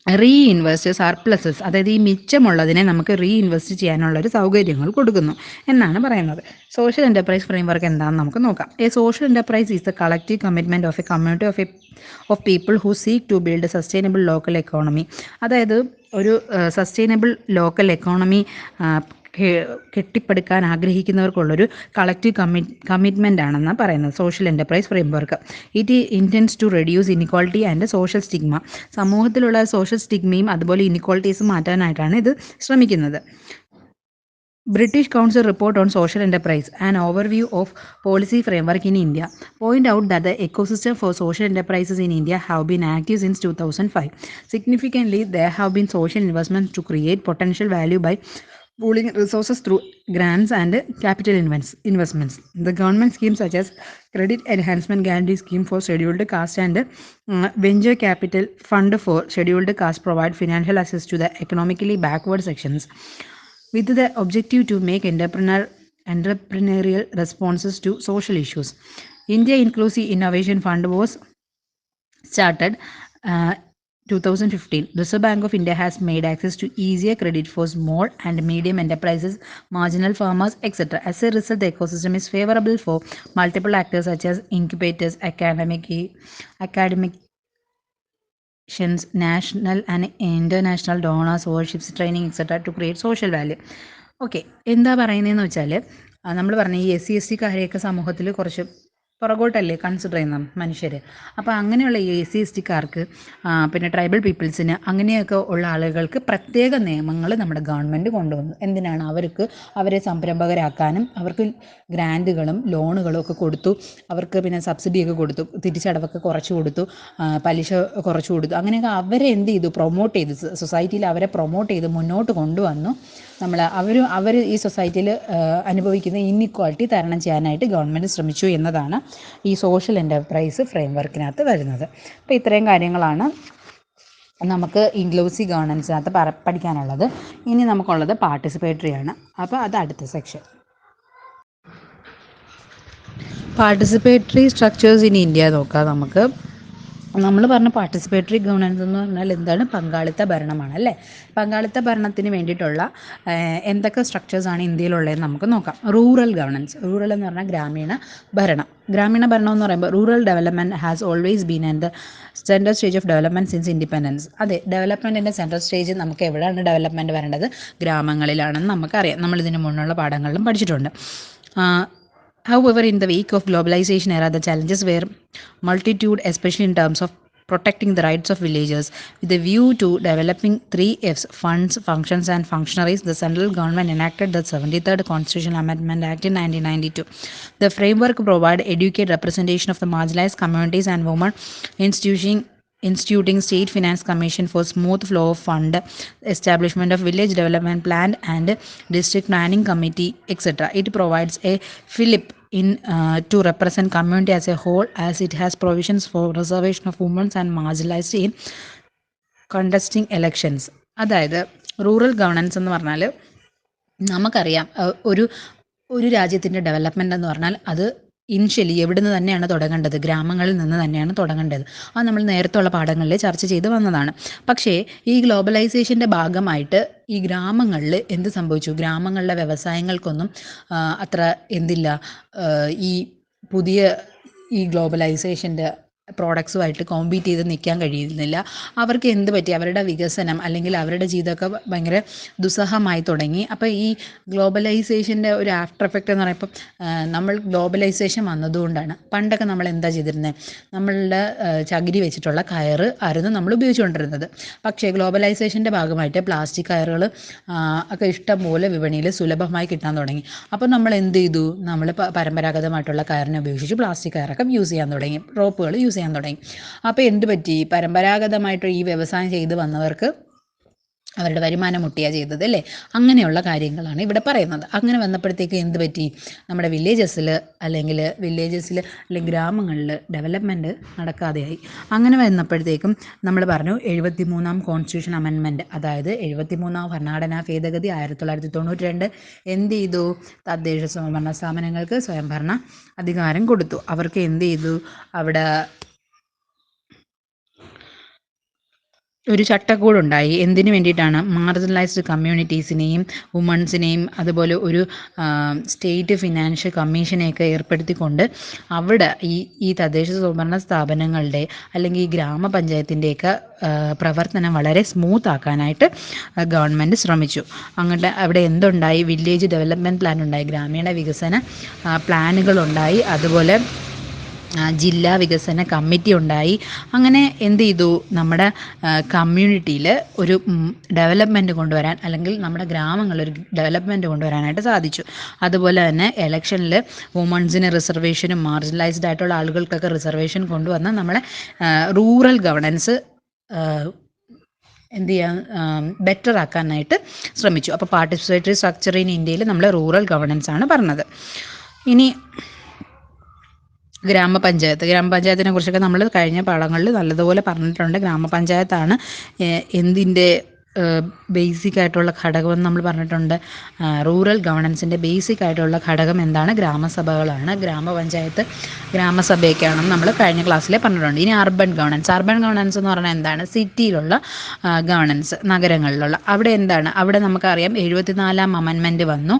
റീഇൻവെസ്റ്റ് സർപ്ലസസ്, അതായത് ഈ മിച്ചമുള്ളതിനെ നമുക്ക് റീഇൻവെസ്റ്റ് ചെയ്യാനുള്ളൊരു സൗകര്യങ്ങൾ കൊടുക്കുന്നു എന്നാണ് പറയുന്നത്. സോഷ്യൽ എൻ്റർപ്രൈസ് ഫ്രെയിംവർക്ക് എന്താണെന്ന് നമുക്ക് നോക്കാം. A social enterprise is the collective commitment of a community of people who seek to build sustainable local economy. അതായത് ഒരു സസ്റ്റൈനബിൾ ലോക്കൽ എക്കോണമി കെട്ടിപ്പടുക്കാൻ ആഗ്രഹിക്കുന്നവർക്കുള്ളൊരു കളക്റ്റീവ് കമ്മിറ്റ്മെൻ്റ് ആണെന്നാണ് പറയുന്നത് social enterprise framework. It intends to reduce inequality and social stigma. സമൂഹത്തിലുള്ള social സ്റ്റിഗ്മയും അതുപോലെ ഇനിക്വാളിറ്റീസും മാറ്റാനായിട്ടാണ് ഇത് ശ്രമിക്കുന്നത്. British Council report on social enterprise, an overview of policy framework in India, point out that the ecosystem for social enterprises in India have been active since 2005. Significantly, there have been social investments to create potential value by pooling resources through grants and capital investments. The government schemes such as Credit Enhancement Guarantee Scheme for Scheduled Caste and Venture Capital Fund for Scheduled Caste provide financial access to the economically backward sections, with the objective to make entrepreneurial responses to social issues. India Inclusive Innovation Fund was started 2015. Reserve Bank of India has made access to easier credit for small and medium enterprises, marginal farmers, etc. As a result, the ecosystem is favorable for multiple actors such as incubators, academic national and international donors, workshops, training, etc. to create social value. Okay, എന്താ പറയുന്നതെന്ന് വെച്ചാൽ നമ്മൾ പറഞ്ഞ ഈ SC ST സമൂഹത്തിൽ കുറച്ച് പുറകോട്ടല്ലേ consider ചെയ്യുന്ന മനുഷ്യർ. അപ്പോൾ അങ്ങനെയുള്ള ഈ SC STക്കാർക്ക് പിന്നെ ട്രൈബൽ പീപ്പിൾസിന് അങ്ങനെയൊക്കെ ഉള്ള ആളുകൾക്ക് പ്രത്യേക നിയമങ്ങൾ നമ്മുടെ ഗവൺമെൻറ് കൊണ്ടുവന്നു. എന്തിനാണ്? അവരെ സംരംഭകരാക്കാനും അവർക്ക് ഗ്രാൻറ്റുകളും ലോണുകളും ഒക്കെ കൊടുത്തു, അവർക്ക് പിന്നെ സബ്സിഡിയൊക്കെ കൊടുത്തു, തിരിച്ചടവൊക്കെ കുറച്ച് കൊടുത്തു, പലിശ കുറച്ച് കൊടുത്തു. അങ്ങനെയൊക്കെ അവരെ എന്ത് ചെയ്തു? പ്രൊമോട്ട് ചെയ്തു. സൊസൈറ്റിയിൽ അവരെ പ്രൊമോട്ട് ചെയ്ത് മുന്നോട്ട് കൊണ്ടുവന്നു. അവർ ഈ സൊസൈറ്റിയിൽ അനുഭവിക്കുന്ന ഇൻഇക്വാളിറ്റി തരണം ചെയ്യാനായിട്ട് ഗവൺമെൻറ് ശ്രമിച്ചു എന്നതാണ് ഈ സോഷ്യൽ എൻ്റർപ്രൈസ് ഫ്രെയിംവർക്കിനകത്ത് വരുന്നത്. അപ്പോൾ ഇത്രയും കാര്യങ്ങളാണ് നമുക്ക് ഇൻക്ലൂസീവ് ഗവേണൻസിനകത്ത് പഠിക്കാനുള്ളത്. ഇനി നമുക്കുള്ളത് പാർട്ടിസിപ്പേറ്ററി ആണ്. അപ്പോൾ അത് അടുത്ത section. Participatory structures in India നോക്കാം നമുക്ക്. നമ്മൾ പറഞ്ഞ പാർട്ടിസിപ്പേറ്ററി ഗവേണൻസ് എന്ന് പറഞ്ഞാൽ എന്താണ്? പങ്കാളിത്ത ഭരണമാണ് അല്ലേ. പങ്കാളിത്ത ഭരണത്തിന് വേണ്ടിയിട്ടുള്ള എന്തൊക്കെ സ്ട്രക്ചേഴ്സാണ് ഇന്ത്യയിലുള്ളതെന്ന് നമുക്ക് നോക്കാം. Rural governance. റൂറൽ എന്ന് പറഞ്ഞാൽ ഗ്രാമീണ ഭരണം. ഗ്രാമീണ ഭരണം എന്ന് പറയുമ്പോൾ rural development has always been and the central stage of development since independence. അതെ, ഡെവലപ്മെൻറ്റിൻ്റെ സെൻട്രൽ സ്റ്റേജ് നമുക്ക് എവിടെയാണ് ഡെവലപ്മെൻറ്റ് വരേണ്ടത്? ഗ്രാമങ്ങളിലാണെന്ന് നമുക്കറിയാം. നമ്മളിതിന് മുന്നുള്ള പാഠങ്ങളിലും പഠിച്ചിട്ടുണ്ട്. However, in the wake of globalization era, the challenges were multitude, especially in terms of protecting the rights of villagers. With a view to developing 3Fs, funds, functions and functionaries, the central government enacted the 73rd Constitutional Amendment Act in 1992. The framework provided adequate representation of the marginalized communities and women, instituting State Finance Commission for smooth flow of fund, establishment of village development plan and district planning committee, etc. It provides a fillip in to represent community as a whole, as it has provisions for reservation of women and marginalized in contesting elections. അതായത് rural governance എന്ന് പറഞ്ഞാൽ നമുക്കറിയാം, ഒരു രാജ്യത്തിൻ്റെ development എന്ന് പറഞ്ഞാൽ അത് initially എവിടെ നിന്ന് തന്നെയാണ് തുടങ്ങേണ്ടത്? ഗ്രാമങ്ങളിൽ നിന്ന് തന്നെയാണ് തുടങ്ങേണ്ടത്. അത് നമ്മൾ നേരത്തുള്ള പാഠങ്ങളിൽ ചർച്ച ചെയ്ത് വന്നതാണ്. പക്ഷേ ഈ ഗ്ലോബലൈസേഷൻ്റെ ഭാഗമായിട്ട് ഈ ഗ്രാമങ്ങളിൽ എന്ത് സംഭവിച്ചു? ഗ്രാമങ്ങളിലെ വ്യവസായങ്ങൾക്കൊന്നും അത്ര ഈ പുതിയ ഈ ഗ്ലോബലൈസേഷൻ്റെ പ്രോഡക്ട്സുമായിട്ട് കോമ്പീറ്റ് ചെയ്ത് നിൽക്കാൻ കഴിയുന്നില്ല. അവർക്ക് എന്ത് പറ്റി? അവരുടെ വികസനം അല്ലെങ്കിൽ അവരുടെ ജീവിതമൊക്കെ ഭയങ്കര ദുസ്സഹമായി തുടങ്ങി. അപ്പോൾ ഈ ഗ്ലോബലൈസേഷൻ്റെ ഒരു ആഫ്റ്റർ എഫക്റ്റ് എന്ന് പറയുമ്പോൾ നമ്മൾ ഗ്ലോബലൈസേഷൻ വന്നതുകൊണ്ടാണ്. പണ്ടൊക്കെ നമ്മൾ എന്താ ചെയ്തിരുന്നത്? നമ്മളുടെ ചകിരി വെച്ചിട്ടുള്ള കയറ് ആയിരുന്നു നമ്മൾ ഉപയോഗിച്ചുകൊണ്ടിരുന്നത്. പക്ഷേ ഗ്ലോബലൈസേഷൻ്റെ ഭാഗമായിട്ട് പ്ലാസ്റ്റിക് കയറുകൾ ഒക്കെ ഇഷ്ടം പോലെ വിപണിയിൽ സുലഭമായി കിട്ടാൻ തുടങ്ങി. അപ്പോൾ നമ്മൾ എന്ത് ചെയ്തു? നമ്മൾ പരമ്പരാഗതമായിട്ടുള്ള കയറിനെ ഉപയോഗിച്ച് പ്ലാസ്റ്റിക് കയറൊക്കെ യൂസ് ചെയ്യാൻ തുടങ്ങി, റോപ്പുകൾ യൂസ് ചെയ്യാൻ തുടങ്ങി. അപ്പോൾ എന്ത് പറ്റി? പരമ്പരാഗതമായിട്ട് ഈ വ്യവസായം ചെയ്ത് വന്നവർക്ക് അവരുടെ വരുമാനം മുട്ടിയാണ് ചെയ്തത് അല്ലേ? അങ്ങനെയുള്ള കാര്യങ്ങളാണ് ഇവിടെ പറയുന്നത്. അങ്ങനെ വന്നപ്പോഴത്തേക്ക് എന്ത് പറ്റി? നമ്മുടെ വില്ലേജസിൽ അല്ലെങ്കിൽ ഗ്രാമങ്ങളിൽ ഡെവലപ്മെൻറ്റ് നടക്കാതെയായി. അങ്ങനെ വന്നപ്പോഴത്തേക്കും നമ്മൾ പറഞ്ഞു 73ാം കോൺസ്റ്റിറ്റ്യൂഷൻ അമെൻമെൻറ്റ്, അതായത് 73ാം ഭരണഘടനാ ഭേദഗതി 1992 എന്ത് ചെയ്തു? തദ്ദേശ സ്വയംഭരണ സ്ഥാപനങ്ങൾക്ക് സ്വയംഭരണ അധികാരം കൊടുത്തു. അവർക്ക് എന്ത് ചെയ്തു? അവിടെ ഒരു ചട്ടക്കൂടുണ്ടായി. എന്തിനു വേണ്ടിയിട്ടാണ്? മാർജിനലൈസ്ഡ് കമ്മ്യൂണിറ്റീസിനെയും വുമൺസിനെയും അതുപോലെ ഒരു സ്റ്റേറ്റ് ഫിനാൻഷ്യൽ കമ്മീഷനെയൊക്കെ ഏർപ്പെടുത്തിക്കൊണ്ട് അവിടെ ഈ തദ്ദേശ സ്വയംഭരണ സ്ഥാപനങ്ങളുടെ അല്ലെങ്കിൽ ഈ ഗ്രാമപഞ്ചായത്തിൻ്റെയൊക്കെ പ്രവർത്തനം വളരെ സ്മൂത്ത് ആക്കാനായിട്ട് ഗവൺമെൻറ് ശ്രമിച്ചു. അങ്ങോട്ട് അവിടെ എന്തുണ്ടായി? വില്ലേജ് ഡെവലപ്മെൻറ്റ് പ്ലാൻ ഉണ്ടായി, ഗ്രാമീണ വികസന പ്ലാനുകളുണ്ടായി, അതുപോലെ ജില്ലാ വികസന കമ്മിറ്റി ഉണ്ടായി. അങ്ങനെ എന്ത് ചെയ്തു? നമ്മുടെ കമ്മ്യൂണിറ്റിയിൽ ഒരു ഡെവലപ്മെൻറ്റ് കൊണ്ടുവരാൻ അല്ലെങ്കിൽ നമ്മുടെ ഗ്രാമങ്ങളിലൊരു ഡെവലപ്മെൻറ്റ് കൊണ്ടുവരാനായിട്ട് സാധിച്ചു. അതുപോലെ തന്നെ ഇലക്ഷനിൽ വുമൺസിന് റിസർവേഷനും മാർജിനലൈസ്ഡ് ആയിട്ടുള്ള ആളുകൾക്കൊക്കെ റിസർവേഷൻ കൊണ്ടുവന്ന് നമ്മളെ റൂറൽ ഗവർണൻസ് എന്ത് ചെയ്യാൻ ബെറ്റർ ആക്കാനായിട്ട് ശ്രമിച്ചു. അപ്പോൾ പാർട്ടിസിപ്പേറ്ററി സ്ട്രക്ചർ ഇൻ ഇന്ത്യയിൽ നമ്മൾ റൂറൽ ഗവർണൻസ് ആണ് പറഞ്ഞത്. ഇനി ഗ്രാമപഞ്ചായത്തിനെ കുറിച്ചൊക്കെ നമ്മൾ കഴിഞ്ഞ പാഠങ്ങളിൽ നല്ലതുപോലെ പറഞ്ഞിട്ടുണ്ട്. ഗ്രാമപഞ്ചായത്താണ് എന്തിൻ്റെ ബേസിക് ആയിട്ടുള്ള ഘടകമെന്ന് നമ്മൾ പറഞ്ഞിട്ടുണ്ട്. റൂറൽ ഗവർണൻസിൻ്റെ ബേസിക് ആയിട്ടുള്ള ഘടകം എന്താണ്? ഗ്രാമസഭകളാണ്. ഗ്രാമസഭയൊക്കെയാണെന്ന് നമ്മൾ കഴിഞ്ഞ ക്ലാസ്സിൽ പറഞ്ഞിട്ടുണ്ട്. ഇനി അർബൻ ഗവർണൻസ് എന്ന് പറഞ്ഞാൽ എന്താണ്? സിറ്റിയിലുള്ള ഗവർണൻസ്, നഗരങ്ങളിലുള്ള. അവിടെ എന്താണ്? അവിടെ നമുക്കറിയാം 74ാം അമെൻമെൻറ്റ് വന്നു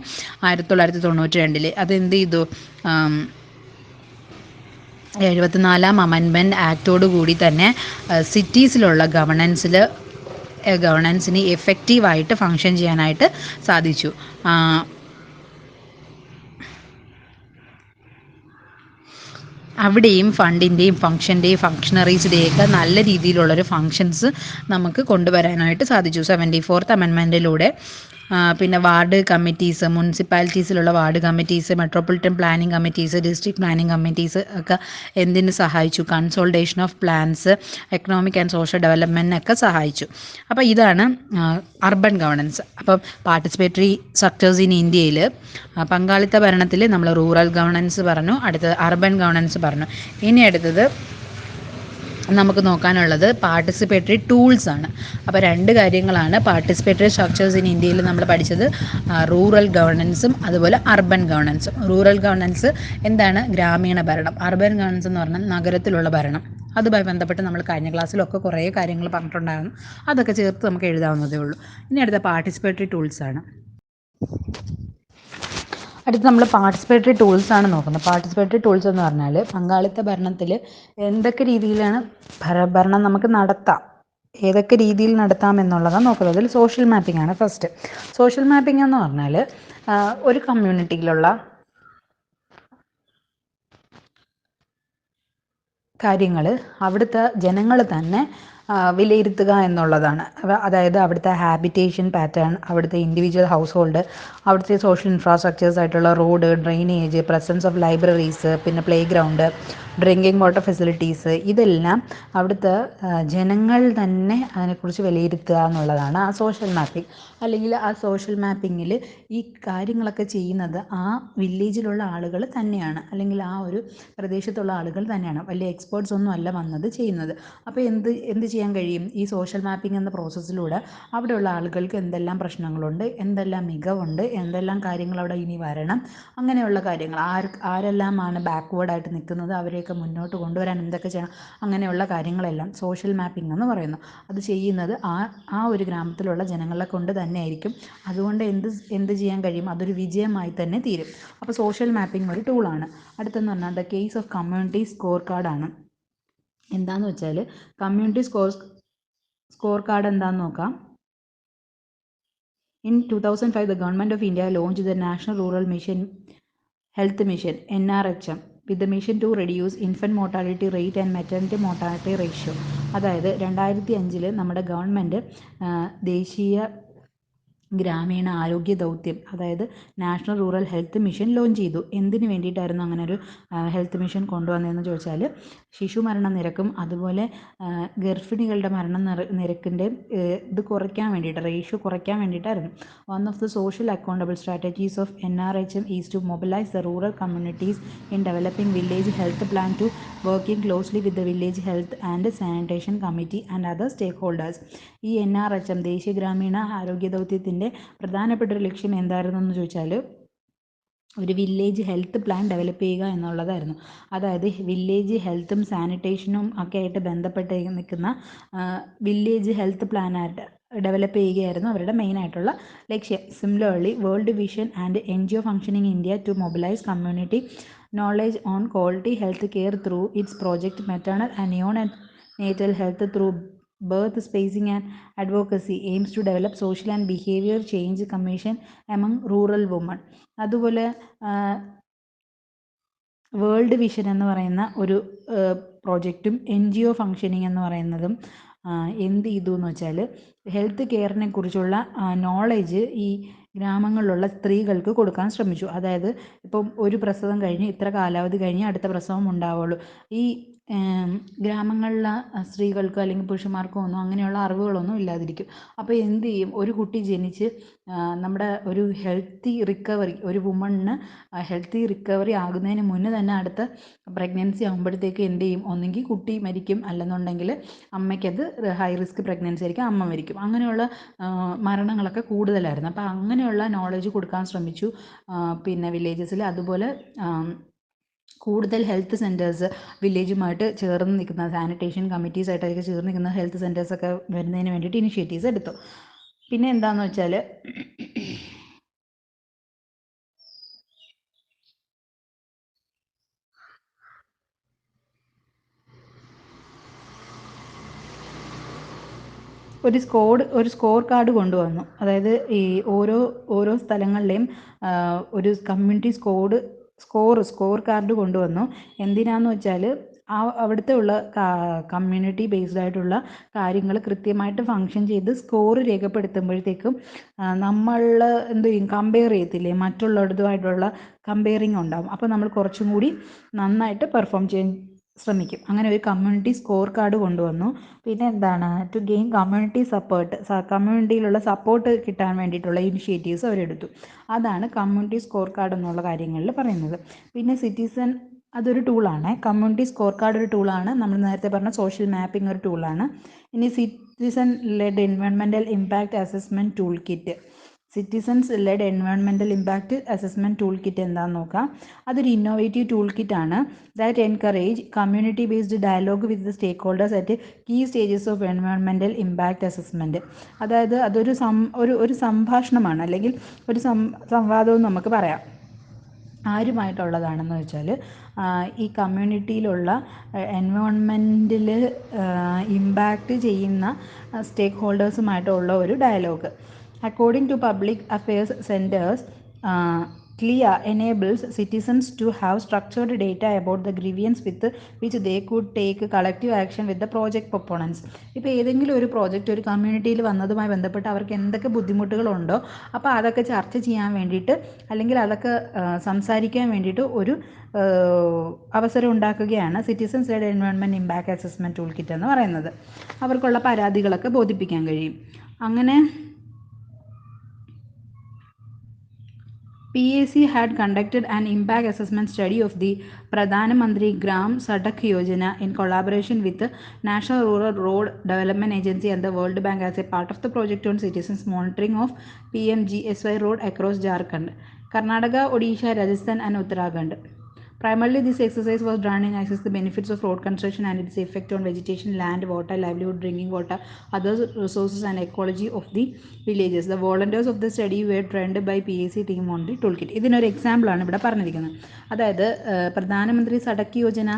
1992. അതെന്ത് ചെയ്തു? 74ാം അമെൻമെൻറ്റ് ആക്റ്റോട് കൂടി തന്നെ സിറ്റീസിലുള്ള ഗവർണൻസിന് എഫക്റ്റീവായിട്ട് ഫങ്ഷൻ ചെയ്യാനായിട്ട് സാധിച്ചു. അവിടെയും ഫണ്ടിൻ്റെയും ഫങ്ഷണറീസിൻ്റെയൊക്കെ നല്ല രീതിയിലുള്ളൊരു ഫങ്ഷൻസ് നമുക്ക് കൊണ്ടുവരാനായിട്ട് സാധിച്ചു 74th അമെൻമെൻറ്റിലൂടെ. പിന്നെ വാർഡ് കമ്മിറ്റീസ്, മുനിസിപ്പാലിറ്റീസിലുള്ള ward committees, metropolitan planning committees, district planning committees ഒക്കെ എന്തിന് സഹായിച്ചു? Consultation of plans, economic and social ഡെവലപ്മെൻറ്റിനൊക്കെ സഹായിച്ചു. അപ്പോൾ ഇതാണ് അർബൻ ഗവർണൻസ്. അപ്പം പാർട്ടിസിപ്പേറ്ററി സ്ട്രക്ചേഴ്സ് ഇൻ ഇന്ത്യയിൽ പങ്കാളിത്ത ഭരണത്തിൽ നമ്മൾ റൂറൽ ഗവർണൻസ് പറഞ്ഞു, അടുത്തത് അർബൻ ഗവർണൻസ് പറഞ്ഞു. ഇനി അടുത്തത് നമുക്ക് നോക്കാനുള്ളത് പാർട്ടിസിപ്പേറ്ററി ടൂൾസ് ആണ്. അപ്പോൾ രണ്ട് കാര്യങ്ങളാണ് പാർട്ടിസിപ്പേറ്ററി സ്ട്രക്ചേഴ്സ് ഇൻ ഇന്ത്യയിൽ നമ്മൾ പഠിച്ചത്, റൂറൽ ഗവർണൻസും അതുപോലെ അർബൻ ഗവർണൻസും. റൂറൽ ഗവർണൻസ് എന്താണ്? ഗ്രാമീണ ഭരണം. അർബൻ ഗവർണൻസ് എന്ന് പറഞ്ഞാൽ നഗരത്തിലുള്ള ഭരണം. അതുമായി ബന്ധപ്പെട്ട് നമ്മൾ കഴിഞ്ഞ ക്ലാസ്സിലൊക്കെ കുറേ കാര്യങ്ങൾ പറഞ്ഞിട്ടുണ്ടായിരുന്നു. അതൊക്കെ ചേർത്ത് നമുക്ക് എഴുതാവുന്നതേ ഉള്ളൂ. ഇനി അടുത്ത പാർട്ടിസിപ്പേറ്ററി ടൂൾസ് ആണ്. അടുത്ത് നമ്മൾ പാർട്ടിസിപ്പേറ്ററി ടൂൾസ് ആണ് നോക്കുന്നത്. പാർട്ടിസിപ്പേറ്ററി ടൂൾസ് എന്ന് പറഞ്ഞാൽ പങ്കാളിത്ത ഭരണത്തിൽ എന്തൊക്കെ രീതിയിലാണ് ഭരണം നമുക്ക് നടത്താം, ഏതൊക്കെ രീതിയിൽ നടത്താം എന്നുള്ളതാണ് നോക്കുന്നത്. അതിൽ സോഷ്യൽ മാപ്പിംഗ് ആണ് ഫസ്റ്റ്. സോഷ്യൽ മാപ്പിംഗ് എന്ന് പറഞ്ഞാൽ ഒരു കമ്മ്യൂണിറ്റിയിലുള്ള കാര്യങ്ങൾ അവിടുത്തെ ജനങ്ങൾ തന്നെ വിലയിരുത്തുക എന്നുള്ളതാണ്. അതായത് അവിടുത്തെ ഹാബിറ്റേഷൻ പാറ്റേൺ, അവിടുത്തെ ഇൻഡിവിജ്വൽ ഹൗസ് ഹോൾഡ്, അവിടുത്തെ സോഷ്യൽ ഇൻഫ്രാസ്ട്രക്ചേഴ്സ് ആയിട്ടുള്ള road, drainage, presence of libraries, പിന്നെ playground, drinking water facilities, ഇതെല്ലാം അവിടുത്തെ ജനങ്ങൾ തന്നെ അതിനെക്കുറിച്ച് വിലയിരുത്തുക എന്നുള്ളതാണ് ആ സോഷ്യൽ മാപ്പിംഗ്. അല്ലെങ്കിൽ ആ സോഷ്യൽ മാപ്പിങ്ങിൽ ഈ കാര്യങ്ങളൊക്കെ ചെയ്യുന്നത് ആ വില്ലേജിലുള്ള ആളുകൾ തന്നെയാണ്, അല്ലെങ്കിൽ ആ ഒരു പ്രദേശത്തുള്ള ആളുകൾ തന്നെയാണ്. വലിയ എക്സ്പേർട്സ് ഒന്നും അല്ല വന്നത് ചെയ്യുന്നത്. അപ്പോൾ എന്ത് ചെയ്യാൻ കഴിയും? ഈ സോഷ്യൽ മാപ്പിംഗ് എന്ന പ്രോസസ്സിലൂടെ അവിടെയുള്ള ആളുകൾക്ക് എന്തെല്ലാം പ്രശ്നങ്ങളുണ്ട്, എന്തെല്ലാം മികവുണ്ട്, എന്തെല്ലാം കാര്യങ്ങൾ അവിടെ ഇനി വരണം, അങ്ങനെയുള്ള കാര്യങ്ങൾ, ആരെല്ലാമാണ് ബാക്ക്വേർഡായിട്ട് നിൽക്കുന്നത് അവരെയൊക്കെ മുന്നോട്ട് കൊണ്ടുവരാൻ എന്തൊക്കെ ചെയ്യണം, അങ്ങനെയുള്ള കാര്യങ്ങളെല്ലാം സോഷ്യൽ മാപ്പിംഗ് എന്ന് പറയുന്നു. അത് ചെയ്യുന്നത് ആ ഒരു ഗ്രാമത്തിലുള്ള ജനങ്ങളെ കൊണ്ട് തന്നെ ആയിരിക്കും. അതുകൊണ്ട് എന്ത് ചെയ്യാൻ കഴിയും? അതൊരു വിജയമായി തന്നെ തീരും. അപ്പോൾ സോഷ്യൽ മാപ്പിംഗ് ഒരു ടൂളാണ്. അടുത്തെന്ന് പറഞ്ഞാൽ the case of community score കാർഡാണ്. എന്താന്ന് വെച്ചാൽ കമ്മ്യൂണിറ്റി സ്കോർ കാർഡ് എന്താണെന്ന് നോക്കാം. In 2005, the Government of India launched the National Rural Mission Health Mission NRHM with the mission to reduce infant mortality rate and maternity mortality ratio. അതായത് 2005 നമ്മുടെ government ദേശീയ ഗ്രാമീണ ആരോഗ്യ ദൗത്യം, അതായത് national rural health mission launch ചെയ്തു. എന്തിനു വേണ്ടിയിട്ടായിരുന്നു അങ്ങനെ ഒരു ഹെൽത്ത് മിഷൻ കൊണ്ടുവന്നതെന്ന് ചോദിച്ചാൽ ശിശു മരണ നിരക്കും അതുപോലെ ഗർഭിണികളുടെ നിരക്കിൻ്റെ ഇത് കുറയ്ക്കാൻ വേണ്ടിയിട്ട്, റേഷ്യോ കുറയ്ക്കാൻ വേണ്ടിയിട്ടായിരുന്നു. One of the social accountable strategies of NRHM is to mobilise the rural communities in developing village health plan to working closely with the village health and sanitation committee and other stakeholders. ഈ NRHM ദേശീയ ഗ്രാമീണ ആരോഗ്യ ദൗത്യത്തിൻ്റെ പ്രധാനപ്പെട്ട ഒരു ലക്ഷ്യം എന്തായിരുന്നു എന്ന് ചോദിച്ചാൽ ഒരു വില്ലേജ് ഹെൽത്ത് പ്ലാൻ ഡെവലപ്പ് ചെയ്യുക എന്നുള്ളതായിരുന്നു. അതായത് വില്ലേജ് ഹെൽത്തും സാനിറ്റേഷനും ഒക്കെ ആയിട്ട് ബന്ധപ്പെട്ട് നിൽക്കുന്ന വില്ലേജ് ഹെൽത്ത് പ്ലാനായിട്ട് ഡെവലപ്പ് ചെയ്യുകയായിരുന്നു അവരുടെ മെയിനായിട്ടുള്ള ലക്ഷ്യം. Similarly world vision and NGO functioning India to mobilise community knowledge on quality health care through its project maternal and neonatal health through birth spacing and advocacy aims to develop social and behavior change commission among rural women. അതുപോലെ world vision എന്ന് പറയുന്ന ഒരു പ്രോജക്റ്റും NGO functioning എന്ന് പറയുന്നതും എന്ത് ചെയ്തു എന്ന് വെച്ചാൽ ഹെൽത്ത് കെയറിനെ കുറിച്ചുള്ള നോളേജ് ഈ ഗ്രാമങ്ങളിലുള്ള സ്ത്രീകൾക്ക് കൊടുക്കാൻ ശ്രമിച്ചു. അതായത് ഇപ്പം ഒരു പ്രസവം കഴിഞ്ഞ് ഇത്ര കാലാവധി കഴിഞ്ഞ് അടുത്ത പ്രസവം ഉണ്ടാവുള്ളൂ. ഈ ഗ്രാമങ്ങളിലെ സ്ത്രീകൾക്കോ അല്ലെങ്കിൽ പുരുഷന്മാർക്കോ ഒന്നും അങ്ങനെയുള്ള അറിവുകളൊന്നും ഇല്ലാതിരിക്കും. അപ്പോൾ എന്ത് ചെയ്യും? ഒരു കുട്ടി ജനിച്ച് നമ്മുടെ ഒരു ഹെൽത്തി റിക്കവറി, ഒരു വുമണിന് ഹെൽത്തി റിക്കവറി ആകുന്നതിന് മുന്നേ തന്നെ അടുത്ത പ്രഗ്നൻസി ആകുമ്പോഴത്തേക്ക് എന്ത് ചെയ്യും? ഒന്നെങ്കിൽ കുട്ടി മരിക്കും, അല്ലെന്നുണ്ടെങ്കിൽ അമ്മയ്ക്കത് ഹൈ റിസ്ക് പ്രഗ്നൻസി ആയിരിക്കും, അമ്മ മരിക്കും. അങ്ങനെയുള്ള മരണങ്ങളൊക്കെ കൂടുതലായിരുന്നു. അപ്പോൾ അങ്ങനെയുള്ള നോളജ് കൊടുക്കാൻ ശ്രമിച്ചു പിന്നെ വില്ലേജസിൽ. അതുപോലെ കൂടുതൽ ഹെൽത്ത് സെൻറ്റേഴ്സ് വില്ലേജുമായിട്ട് ചേർന്ന് നിൽക്കുന്ന സാനിറ്റേഷൻ കമ്മിറ്റീസായിട്ടൊക്കെ ചേർന്ന് നിൽക്കുന്ന ഹെൽത്ത് സെൻറ്റേഴ്സൊക്കെ വരുന്നതിന് വേണ്ടിയിട്ട് ഇനിഷ്യേറ്റീവ്സ് എടുത്തു. പിന്നെ എന്താണെന്ന് വെച്ചാൽ ഒരു സ്കോർ കാർഡ് കൊണ്ടുവന്നു. അതായത് ഈ ഓരോ സ്ഥലങ്ങളിലെയും ഒരു കമ്മ്യൂണിറ്റി സ്കോർ കാർഡ് കൊണ്ടുവന്നു. എന്തിനാന്ന് വെച്ചാൽ അവിടുത്തെ ഉള്ള കമ്മ്യൂണിറ്റി ബേസ്ഡ് ആയിട്ടുള്ള കാര്യങ്ങൾ കൃത്യമായിട്ട് ഫങ്ഷൻ ചെയ്ത് സ്കോർ രേഖപ്പെടുത്തുമ്പോഴത്തേക്കും നമ്മൾ എന്ത് ചെയ്യും? കമ്പയർ ചെയ്യത്തില്ലേ? മറ്റുള്ളവരുമായിട്ടുള്ള കമ്പയറിങ് ഉണ്ടാകും. അപ്പോൾ നമ്മൾ കുറച്ചും കൂടി നന്നായിട്ട് പെർഫോം ചെയ്യാൻ ശ്രമിക്കും. അങ്ങനെ ഒരു കമ്മ്യൂണിറ്റി സ്കോർ കാർഡ് കൊണ്ടുവന്നു. പിന്നെ എന്താണ്? ടു ഗെയിൻ കമ്മ്യൂണിറ്റി സപ്പോർട്ട്, കമ്മ്യൂണിറ്റിയിലുള്ള സപ്പോർട്ട് കിട്ടാൻ വേണ്ടിയിട്ടുള്ള ഇനിഷ്യേറ്റീവ്സ് അവരെടുത്തു. അതാണ് കമ്മ്യൂണിറ്റി സ്കോർ കാർഡ് എന്നുള്ള കാര്യങ്ങളിൽ പറയുന്നത്. പിന്നെ സിറ്റിസൺ, അതൊരു ടൂളാണ്. കമ്മ്യൂണിറ്റി സ്കോർ കാർഡ് ഒരു ടൂളാണ്. നമ്മൾ നേരത്തെ പറഞ്ഞ സോഷ്യൽ മാപ്പിംഗ് ഒരു ടൂളാണ്. ഇനി citizen led environmental impact assessment toolkit. Citizens led environmental impact assessment toolkit എന്താണെന്ന് നോക്കാം. അതൊരു ഇന്നോവേറ്റീവ് ടൂൾ കിറ്റാണ് that encourage community based dialogue with the stakeholders at key stages of environmental impact assessment. അതായത് അതൊരു ഒരു സംഭാഷണമാണ്, അല്ലെങ്കിൽ ഒരു സംവാദവും നമുക്ക് പറയാം. ആരുമായിട്ടുള്ളതാണെന്ന് വെച്ചാൽ ഈ കമ്മ്യൂണിറ്റിയിലുള്ള എൻവയോൺമെൻറ്റിൽ ഇമ്പാക്റ്റ് ചെയ്യുന്ന സ്റ്റേക്ക് ഹോൾഡേഴ്സുമായിട്ടുള്ള ഒരു dialogue. According to public affairs centres CLIA enables citizens to have structured data about the grievance with which they could take collective action with the project proponents. ഇപ്പോൾ ഏതെങ്കിലും ഒരു പ്രോജക്റ്റ് ഒരു കമ്മ്യൂണിറ്റിയിൽ വന്നതുമായി ബന്ധപ്പെട്ട് അവർക്ക് എന്തൊക്കെ ബുദ്ധിമുട്ടുകളുണ്ടോ അപ്പോൾ അതൊക്കെ ചർച്ച ചെയ്യാൻ വേണ്ടിയിട്ട് അല്ലെങ്കിൽ അതൊക്കെ സംസാരിക്കാൻ വേണ്ടിയിട്ട് ഒരു അവസരം ഉണ്ടാക്കുകയാണ് citizens led environment impact assessment toolkit എന്ന് പറയുന്നത്. അവർക്കുള്ള പരാതികളൊക്കെ ബോധിപ്പിക്കാൻ കഴിയും. അങ്ങനെ PAC had conducted an impact assessment study of the Pradhan Mantri Gram Sadak Yojana in collaboration with the National Rural Road Development Agency and the World Bank as a part of the project on citizens monitoring of PMGSY road across Jharkhand, Karnataka, Odisha, Rajasthan and Uttarakhand. Primarily, this exercise was done in assess the benefits of road construction and its effect on vegetation, land, water, livelihood, drinking water, other resources and ecology of the villages. The volunteers of the study were trained by PAC team on the toolkit. ഇതിനൊരു എക്സാമ്പിളാണ് ഇവിടെ പറഞ്ഞിരിക്കുന്നത്. അതായത് പ്രധാനമന്ത്രി സടക്ക് യോജന,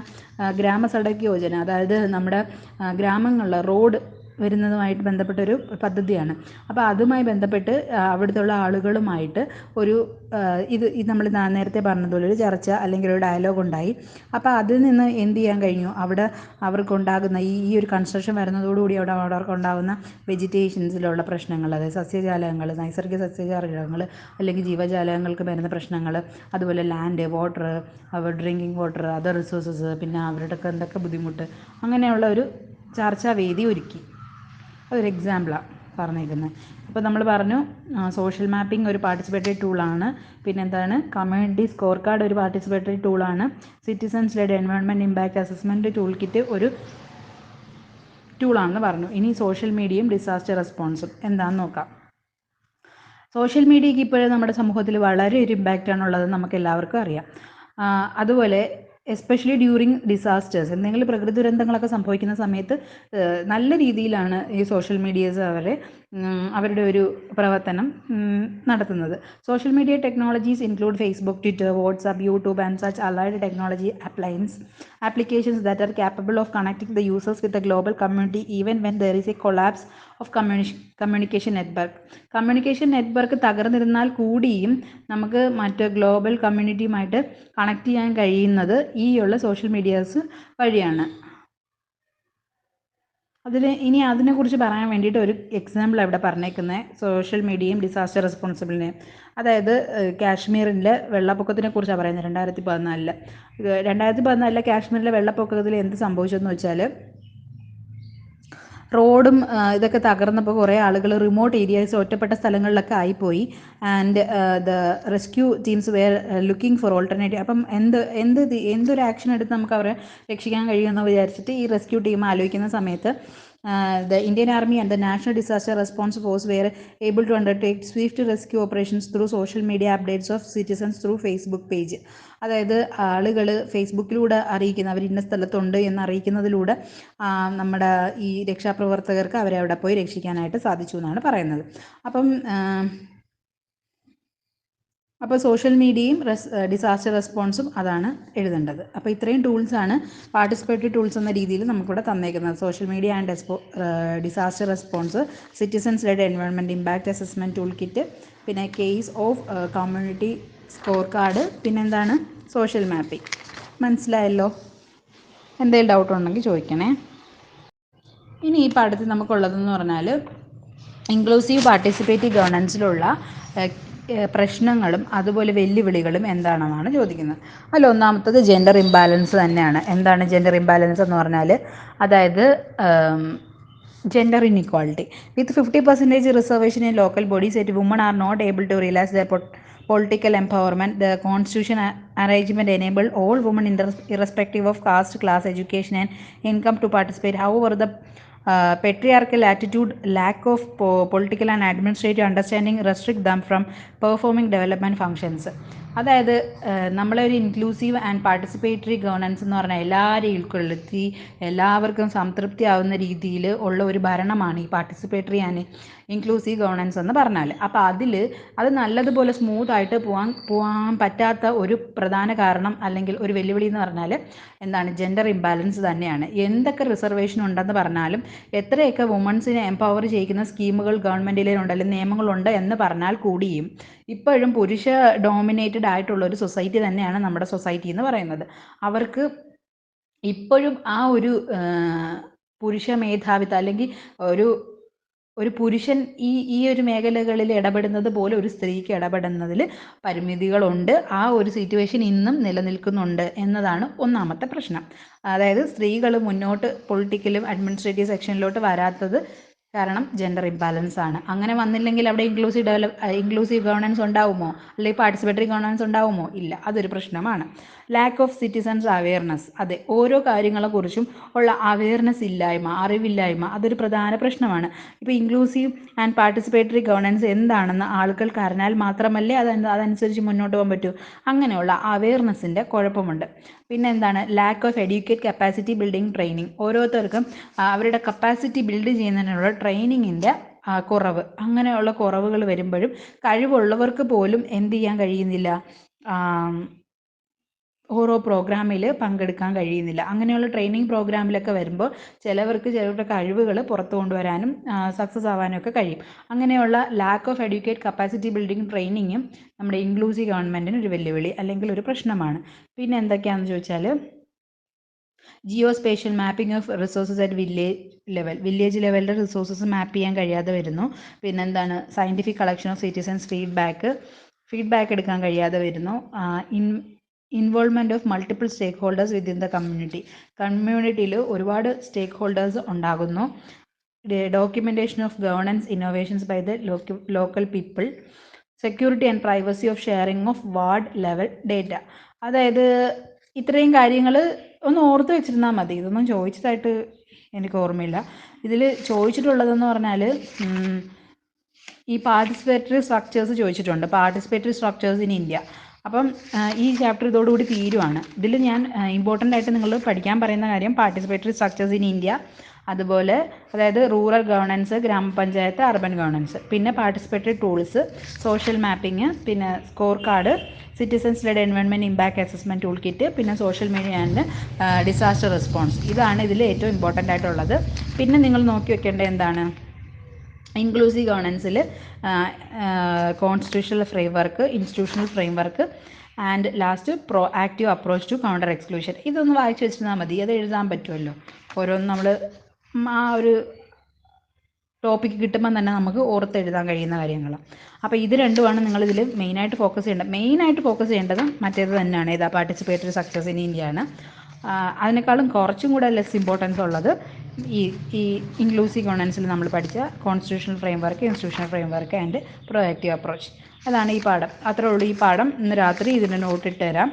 ഗ്രാമ സടക്ക് യോജന, അതായത് നമ്മുടെ ഗ്രാമങ്ങളിലെ റോഡ് വരുന്നതുമായിട്ട് ബന്ധപ്പെട്ടൊരു പദ്ധതിയാണ്. അപ്പോൾ അതുമായി ബന്ധപ്പെട്ട് അവിടുത്തെ ആളുകളുമായിട്ട് ഒരു ഇത് നമ്മൾ നേരത്തെ പറഞ്ഞതുപോലെ ഒരു ചർച്ച അല്ലെങ്കിൽ ഒരു ഡയലോഗ് ഉണ്ടായി. അപ്പോൾ അതിൽ നിന്ന് എന്ത് ചെയ്യാൻ കഴിഞ്ഞു, അവിടെ അവർക്കുണ്ടാകുന്ന ഈ ഒരു കൺസ്ട്രക്ഷൻ വരുന്നതോടുകൂടി അവർക്കുണ്ടാകുന്ന വെജിറ്റേഷൻസിലുള്ള പ്രശ്നങ്ങൾ, അതായത് സസ്യജാലകങ്ങൾ, നൈസർഗിക സസ്യജാലകങ്ങൾ അല്ലെങ്കിൽ ജീവജാലകങ്ങൾക്ക് വരുന്ന പ്രശ്നങ്ങൾ, അതുപോലെ land, water, drinking water, other resources, പിന്നെ അവരുടെ എന്തൊക്കെ ബുദ്ധിമുട്ട്, അങ്ങനെയുള്ള ഒരു ചർച്ചാവേദി ഒരുക്കി. അതൊരു എക്സാമ്പിളാണ് പറഞ്ഞിരിക്കുന്നത്. അപ്പോൾ നമ്മൾ പറഞ്ഞു സോഷ്യൽ മാപ്പിംഗ് ഒരു പാർട്ടിസിപ്പേറ്ററി ടൂളാണ്. പിന്നെന്താണ്, കമ്മ്യൂണിറ്റി സ്കോർ കാർഡ് ഒരു പാർട്ടിസിപ്പേറ്ററി ടൂളാണ്. Citizens led environment impact assessment toolkit ഒരു ടൂളാണെന്ന് പറഞ്ഞു. ഇനി സോഷ്യൽ മീഡിയയും ഡിസാസ്റ്റർ റെസ്പോൺസും എന്താണെന്ന് നോക്കാം. സോഷ്യൽ മീഡിയയ്ക്ക് ഇപ്പോൾ നമ്മുടെ സമൂഹത്തിൽ വളരെ ഒരു ഇമ്പാക്റ്റാണുള്ളത് നമുക്ക് എല്ലാവർക്കും അറിയാം. അതുപോലെ എസ്പെഷ്യലി ഡ്യൂറിങ് ഡിസാസ്റ്റേഴ്സ്, എന്തെങ്കിലും പ്രകൃതി ദുരന്തങ്ങളൊക്കെ സംഭവിക്കുന്ന സമയത്ത് നല്ല രീതിയിലാണ് ഈ സോഷ്യൽ മീഡിയസ് അവരുടെ ഒരു പ്രവർത്തനം നടത്തുന്നത്. Social media technologies include Facebook, Twitter, WhatsApp, YouTube and such allied technology applications that are capable of connecting the users with the global community even when there is a collapse of communication network. Communication network തകർന്നിരുന്നാൽ കൂടിയും നമുക്ക് മറ്റ് global കമ്മ്യൂണിറ്റിയുമായിട്ട് connect ചെയ്യാൻ കഴിയുന്നത് ഈ ഉള്ള social medias വഴിയാണ്. ഇനി അതിനെക്കുറിച്ച് പറയാൻ വേണ്ടിയിട്ട് ഒരു എക്സാമ്പിൾ ഇവിടെ പറഞ്ഞേക്കുന്നത് സോഷ്യൽ മീഡിയയും ഡിസാസ്റ്റർ റെസ്പോൺസിബിലിറ്റിയും. അതായത് കാശ്മീരിലെ വെള്ളപ്പൊക്കത്തിനെ കുറിച്ചാണ് പറയുന്നത്. 2014 കാശ്മീരിലെ വെള്ളപ്പൊക്കത്തിൽ എന്ത് സംഭവിച്ചതെന്ന് വെച്ചാൽ, റോഡും ഇതൊക്കെ തകർന്നപ്പോൾ കുറേ ആളുകൾ റിമോട്ട് ഏരിയാസ്, ഒറ്റപ്പെട്ട സ്ഥലങ്ങളിലൊക്കെ ആയിപ്പോയി. And the rescue teams were looking for alternative. അപ്പം എന്തൊരു ആക്ഷൻ എടുത്ത് നമുക്ക് അവരെ രക്ഷിക്കാൻ കഴിയുമെന്ന് വിചാരിച്ചിട്ട് ഈ റെസ്ക്യൂ ടീം ആലോചിക്കുന്ന സമയത്ത് the Indian Army and the National Disaster Response Force were able to undertake swift rescue operations through social media updates of citizens through Facebook page. അതായത് ആളുകൾ ഫേസ്ബുക്കിലൂടെ അറിയിക്കുന്ന, അവർ ഇന്ന സ്ഥലത്തുണ്ട് എന്ന് അറിയിക്കുന്നതിലൂടെ നമ്മുടെ ഈ രക്ഷാപ്രവർത്തകർക്ക് അവരെ അവിടെ പോയി രക്ഷിക്കാനായിട്ട് സാധിച്ചു എന്നാണ് പറയുന്നത്. അപ്പോൾ സോഷ്യൽ മീഡിയയും ഡിസാസ്റ്റർ റെസ്പോൺസും അതാണ് എഴുതേണ്ടത്. അപ്പോൾ ഇത്രയും ടൂൾസാണ് പാർട്ടിസിപ്പേറ്ററി ടൂൾസ് എന്ന രീതിയിൽ നമുക്കിവിടെ തന്നേക്കുന്നത്. Social media and disaster response, citizens led environment impact assessment toolkit, പിന്നെ case of community scorecard, പിന്നെന്താണ് സോഷ്യൽ മാപ്പിംഗ്. മനസ്സിലായല്ലോ? എന്തെങ്കിലും ഡൗട്ട് ഉണ്ടെങ്കിൽ ചോദിക്കണേ. ഇനി ഈ പാഠത്തിൽ നമുക്കുള്ളതെന്ന് പറഞ്ഞാൽ ഇൻക്ലൂസീവ് പാർട്ടിസിപ്പേറ്റീവ് ഗവേണൻസിലുള്ള പ്രശ്നങ്ങളും അതുപോലെ വെല്ലുവിളികളും എന്താണെന്നാണ് ചോദിക്കുന്നത്. അതിൽ ഒന്നാമത്തത് ജെൻഡർ ഇംബാലൻസ് തന്നെയാണ്. എന്താണ് ജെൻഡർ ഇംബാലൻസ് എന്ന് പറഞ്ഞാൽ, അതായത് gender inequality. With 50% reservation in local bodies, yet women are not able to realize their political empowerment. The constitution arrangement enable all women irrespective of caste, class, education and income to participate. However, the patriarchal attitude, lack of political and administrative understanding restrict them from performing development functions. അതായത് നമ്മളൊരു inclusive and participatory governance എന്ന് പറഞ്ഞാൽ എല്ലാവരെയും ഉൾക്കൊള്ളുത്തി എല്ലാവർക്കും സംതൃപ്തി ആവുന്ന രീതിയിൽ ഉള്ള ഒരു ഭരണമാണ് ഈ പാർട്ടിസിപ്പേറ്ററി ആൻഡ് ഇൻക്ലൂസീവ് ഗവേണൻസ് എന്ന് പറഞ്ഞാൽ. അപ്പോൾ അത് നല്ലതുപോലെ സ്മൂത്തായിട്ട് പോകാൻ പറ്റാത്ത ഒരു പ്രധാന കാരണം അല്ലെങ്കിൽ ഒരു വെല്ലുവിളി എന്ന് പറഞ്ഞാൽ എന്താണ്, ജെൻഡർ ഇംബാലൻസ് തന്നെയാണ്. എന്തൊക്കെ റിസർവേഷൻ ഉണ്ടെന്ന് പറഞ്ഞാലും, എത്രയൊക്കെ വുമൺസിനെ എംപവർ ചെയ്യിക്കുന്ന സ്കീമുകൾ ഗവൺമെൻറ്റിലുണ്ട് അല്ലെങ്കിൽ നിയമങ്ങളുണ്ട് എന്ന് പറഞ്ഞാൽ കൂടിയും ഇപ്പോഴും പുരുഷ ഡോമിനേറ്റഡ് ആയിട്ടുള്ള ഒരു സൊസൈറ്റി തന്നെയാണ് നമ്മുടെ സൊസൈറ്റി എന്ന് പറയുന്നത്. അവർക്ക് ഇപ്പോഴും ആ ഒരു പുരുഷ മേധാവിത്വം അല്ലെങ്കിൽ ഒരു പുരുഷൻ ഈ ഒരു മേഖലകളിൽ ഇടപെടുന്നത് പോലെ ഒരു സ്ത്രീക്ക് ഇടപെടുന്നതിൽ പരിമിതികളുണ്ട്. ആ ഒരു സിറ്റുവേഷൻ ഇന്നും നിലനിൽക്കുന്നുണ്ട് എന്നതാണ് ഒന്നാമത്തെ പ്രശ്നം. അതായത് സ്ത്രീകൾ മുന്നോട്ട് പൊളിറ്റിക്കലും അഡ്മിനിസ്ട്രേറ്റീവ് സെക്ഷനിലോട്ട് വരാത്തത് കാരണം ജെൻഡർ ഇംബാലൻസ് ആണ്. അങ്ങനെ വന്നില്ലെങ്കിൽ അവിടെ ഇൻക്ലൂസീവ് ഗവേണൻസ് ഉണ്ടാവുമോ, അല്ലെങ്കിൽ പാർട്ടിസിപ്പേറ്ററി ഗവേണൻസ് ഉണ്ടാവുമോ? ഇല്ല, അതൊരു പ്രശ്നമാണ്. ലാക്ക് ഓഫ് സിറ്റിസൺസ് അവെയർനെസ്, അതെ, ഓരോ കാര്യങ്ങളെക്കുറിച്ചും ഉള്ള അവെയർനെസ് ഇല്ലായ്മ, അറിവില്ലായ്മ, അതൊരു പ്രധാന പ്രശ്നമാണ്. ഇപ്പോൾ ഇൻക്ലൂസീവ് ആൻഡ് പാർട്ടിസിപ്പേറ്ററി ഗവേണൻസ് എന്താണെന്ന് ആളുകൾക്ക് അറിഞ്ഞാൽ മാത്രമല്ലേ അതനുസരിച്ച് മുന്നോട്ട് പോകാൻ പറ്റൂ. അങ്ങനെയുള്ള അവെയർനെസ്സിൻ്റെ കുഴപ്പമുണ്ട്. പിന്നെ എന്താണ്, lakh of educate capacity building training, ഓരോരുത്തർക്കും അവരുടെ കപ്പാസിറ്റി ബിൽഡ് ചെയ്യുന്നതിനുള്ള ട്രെയിനിങ്ങിൻ്റെ കുറവ്, അങ്ങനെയുള്ള കുറവുകൾ വരുമ്പോഴും കഴിവുള്ളവർക്ക് പോലും എന്ത് ചെയ്യാൻ കഴിയുന്നില്ല, ഓരോ പ്രോഗ്രാമിൽ പങ്കെടുക്കാൻ കഴിയുന്നില്ല. അങ്ങനെയുള്ള ട്രെയിനിങ് പ്രോഗ്രാമിലൊക്കെ വരുമ്പോൾ ചിലവരുടെ കഴിവുകൾ പുറത്തു കൊണ്ടുവരാനും സക്സസ് ആവാനും ഒക്കെ കഴിയും. അങ്ങനെയുള്ള lack of educate capacity building ട്രെയിനിങ്ങും നമ്മുടെ ഇൻക്ലൂസീവ് ഗവൺമെൻറ്റിന് ഒരു വെല്ലുവിളി അല്ലെങ്കിൽ ഒരു പ്രശ്നമാണ്. പിന്നെ എന്തൊക്കെയാണെന്ന് ചോദിച്ചാൽ, geospatial mapping of resources at village ലെവലിൻ്റെ റിസോഴ്സസ് മാപ്പ് ചെയ്യാൻ കഴിയാതെ വരുന്നു. പിന്നെന്താണ്, scientific collection of citizens feedback എടുക്കാൻ കഴിയാതെ വരുന്നു. Involvement of multiple stakeholders within the കമ്മ്യൂണിറ്റിയിൽ ഒരുപാട് സ്റ്റേക്ക് ഹോൾഡേഴ്സ് ഉണ്ടാകുന്നു. Documentation of governance innovations by the local people, security and privacy of sharing of ward level data. അതായത് ഇത്രയും കാര്യങ്ങൾ ഒന്ന് ഓർത്ത് വെച്ചിരുന്നാൽ മതി. ഇതൊന്നും ചോദിച്ചതായിട്ട് എനിക്ക് ഓർമ്മയില്ല. ഇതിൽ ചോദിച്ചിട്ടുള്ളതെന്ന് പറഞ്ഞാൽ ഈ പാർട്ടിസിപ്പേറ്ററി സ്ട്രക്ചേഴ്സ് ചോദിച്ചിട്ടുണ്ട്, പാർട്ടിസിപ്പേറ്ററി സ്ട്രക്ചേഴ്സ് ഇൻ ഇന്ത്യ. അപ്പം ഈ ചാപ്റ്റർ ഇതോടുകൂടി തീരുവാണ്. ഇതിൽ ഞാൻ ഇമ്പോർട്ടൻ്റ് ആയിട്ട് നിങ്ങൾ പഠിക്കാൻ പറയുന്ന കാര്യം പാർട്ടിസിപ്പേറ്ററി സ്ട്രക്ചേഴ്സ് ഇൻ ഇന്ത്യ, അതുപോലെ അതായത് rural governance, grama panchayat, urban governance, പിന്നെ പാർട്ടിസിപ്പേറ്ററി ടൂൾസ്, സോഷ്യൽ മാപ്പിംഗ്, പിന്നെ scorecard, citizens led environment impact assessment toolkit, പിന്നെ social media and disaster response. ഇതാണ് ഇതിൽ ഏറ്റവും ഇമ്പോർട്ടൻ്റ് ആയിട്ടുള്ളത്. പിന്നെ നിങ്ങൾ നോക്കി വെക്കേണ്ടത് എന്താണ്, ഇൻക്ലൂസീവ് ഗവേണൻസിൽ constitutional framework, institutional framework and last proactive approach to counter exclusion. ഇതൊന്ന് വായിച്ച് വെച്ചിരുന്നാൽ മതി, അത് എഴുതാൻ പറ്റുമല്ലോ. ഓരോന്ന് നമ്മൾ ആ ഒരു ടോപ്പിക്ക് കിട്ടുമ്പം തന്നെ നമുക്ക് ഓർത്തെഴുതാൻ കഴിയുന്ന കാര്യങ്ങളാണ്. അപ്പോൾ ഇത് രണ്ടുമാണ് നിങ്ങളിതിൽ മെയിനായിട്ട് ഫോക്കസ് ചെയ്യേണ്ടത് മറ്റേത് തന്നെയാണ്. ഏതാ, പാർട്ടിസിപ്പേറ്ററി സക്സസ് ഇൻ ഇന്ത്യ ആണ്. അതിനേക്കാളും കുറച്ചും കൂടെ ലെസ് ഇമ്പോർട്ടൻസ് ഉള്ളത് ഈ ഇൻക്ലൂസീവ് ഗവേണൻസിൽ നമ്മൾ പഠിച്ച constitutional framework, institutional framework and proactive approach. അതാണ് ഈ പാഠം. അത്രേ ഉള്ളൂ ഈ പാഠം. ഇന്ന് രാത്രി ഇതിന് നോട്ട് ഇട്ട് തരാം.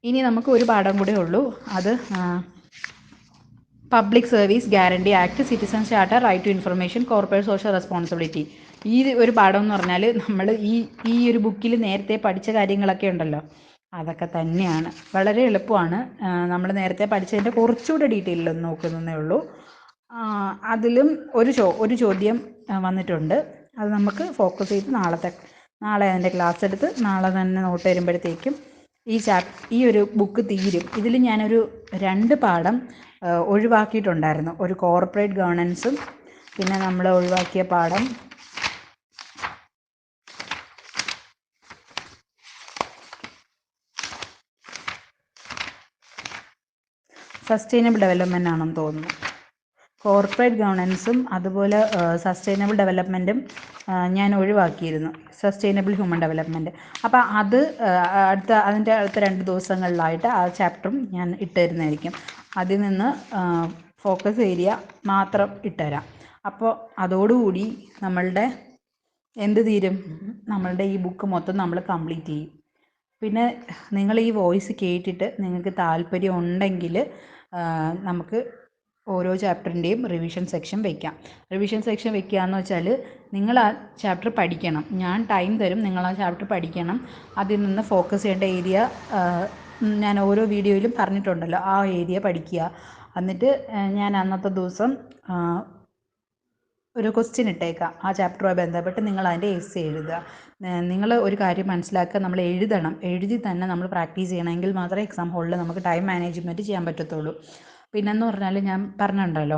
ഇനി നമുക്ക് ഒരു പാഠം കൂടെ ഉള്ളൂ. അത് public service guarantee act, citizen charter, right to information, corporate social responsibility. ഈ ഒരു പാഠം എന്ന് പറഞ്ഞാൽ നമ്മൾ ഈ ഒരു ബുക്കിൽ നേരത്തെ പഠിച്ച കാര്യങ്ങളൊക്കെ ഉണ്ടല്ലോ, അതൊക്കെ തന്നെയാണ്. വളരെ എളുപ്പമാണ്. നമ്മൾ നേരത്തെ പഠിച്ചതിൻ്റെ കുറച്ചുകൂടെ ഡീറ്റെയിലിൽ നോക്കുന്നതേ ഉള്ളൂ. അതിലും ഒരു ചോദ്യം വന്നിട്ടുണ്ട്. അത് നമുക്ക് ഫോക്കസ് ചെയ്ത് നാളെ അതിൻ്റെ ക്ലാസ് എടുത്ത് നാളെ തന്നെ നോട്ട് വരുമ്പോഴത്തേക്കും ഈ ഒരു ബുക്ക് തീരും. ഇതിൽ ഞാനൊരു 2 പാഠം ഒഴിവാക്കിയിട്ടുണ്ടായിരുന്നു. ഒരു കോർപ്പറേറ്റ് ഗവേണൻസും പിന്നെ നമ്മൾ ഒഴിവാക്കിയ പാഠം സസ്റ്റൈനബിൾ ഡെവലപ്മെൻ്റ് ആണെന്ന് തോന്നുന്നു. കോർപ്പറേറ്റ് ഗവേണൻസും അതുപോലെ സസ്റ്റൈനബിൾ ഡെവലപ്മെൻറ്റും ഞാൻ ഒഴിവാക്കിയിരുന്നു, സസ്റ്റൈനബിൾ ഹ്യൂമൻ ഡെവലപ്മെൻറ്റ്. അപ്പോൾ അത് അതിൻ്റെ അടുത്ത 2 ദിവസങ്ങളിലായിട്ട് ആ ചാപ്റ്ററും ഞാൻ ഇട്ടുതരുന്നതായിരിക്കും. അതിൽ നിന്ന് ഫോക്കസ് ഏരിയ മാത്രം ഇട്ടുതരാം. അപ്പോൾ അതോടുകൂടി നമ്മളുടെ എന്ത് തീരും, നമ്മളുടെ ഈ ബുക്ക് മൊത്തം നമ്മൾ കംപ്ലീറ്റ് ചെയ്യും. പിന്നെ നിങ്ങൾ ഈ വോയിസ് കേട്ടിട്ട് നിങ്ങൾക്ക് താല്പര്യം ഉണ്ടെങ്കിൽ നമുക്ക് ഓരോ ചാപ്റ്ററിൻ്റെയും റിവിഷൻ സെക്ഷൻ വയ്ക്കാം. റിവിഷൻ സെക്ഷൻ വയ്ക്കുക എന്ന് വെച്ചാൽ നിങ്ങൾ ആ ചാപ്റ്റർ പഠിക്കണം. ഞാൻ ടൈം തരും, നിങ്ങൾ ആ ചാപ്റ്റർ പഠിക്കണം. അതിൽ നിന്ന് ഫോക്കസ് ചെയ്യേണ്ട ഏരിയ ഞാൻ ഓരോ വീഡിയോയിലും പറഞ്ഞിട്ടുണ്ടല്ലോ, ആ ഏരിയ പഠിക്കുക. എന്നിട്ട് ഞാൻ അന്നത്തെ ദിവസം ഒരു ക്വസ്റ്റ്യൻ ഇട്ടേക്കാം ആ ചാപ്റ്ററുമായി ബന്ധപ്പെട്ട് നിങ്ങൾ അതിൻ്റെ എസ് എഴുതുക. നിങ്ങൾ ഒരു കാര്യം മനസ്സിലാക്കുക, നമ്മൾ എഴുതണം, എഴുതി തന്നെ നമ്മൾ പ്രാക്ടീസ് ചെയ്യണമെങ്കിൽ മാത്രമേ എക്സാം ഹോളിൽ നമുക്ക് ടൈം മാനേജ്മെൻറ്റ് ചെയ്യാൻ പറ്റത്തുള്ളൂ. പിന്നെന്ന് പറഞ്ഞാൽ ഞാൻ പറഞ്ഞിട്ടുണ്ടല്ലോ,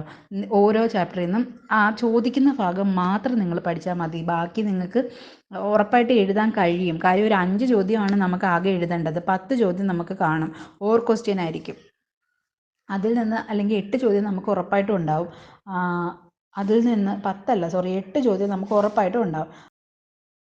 ഓരോ ചാപ്റ്ററിൽ നിന്നും ആ ചോദിക്കുന്ന ഭാഗം മാത്രം നിങ്ങൾ പഠിച്ചാൽ മതി, ബാക്കി നിങ്ങൾക്ക് ഉറപ്പായിട്ട് എഴുതാൻ കഴിയും. കാര്യം ഒരു 5 ചോദ്യമാണ് നമുക്ക് ആകെ എഴുതേണ്ടത്, 10 ചോദ്യം നമുക്ക് കാണും, ഓർ ക്വസ്റ്റ്യൻ ആയിരിക്കും. അതിൽ നിന്ന് അല്ലെങ്കിൽ 8 ചോദ്യം നമുക്ക് ഉറപ്പായിട്ടും ഉണ്ടാവും. അതിൽ നിന്ന് 8 ചോദ്യം നമുക്ക് ഉറപ്പായിട്ടും ഉണ്ടാവും.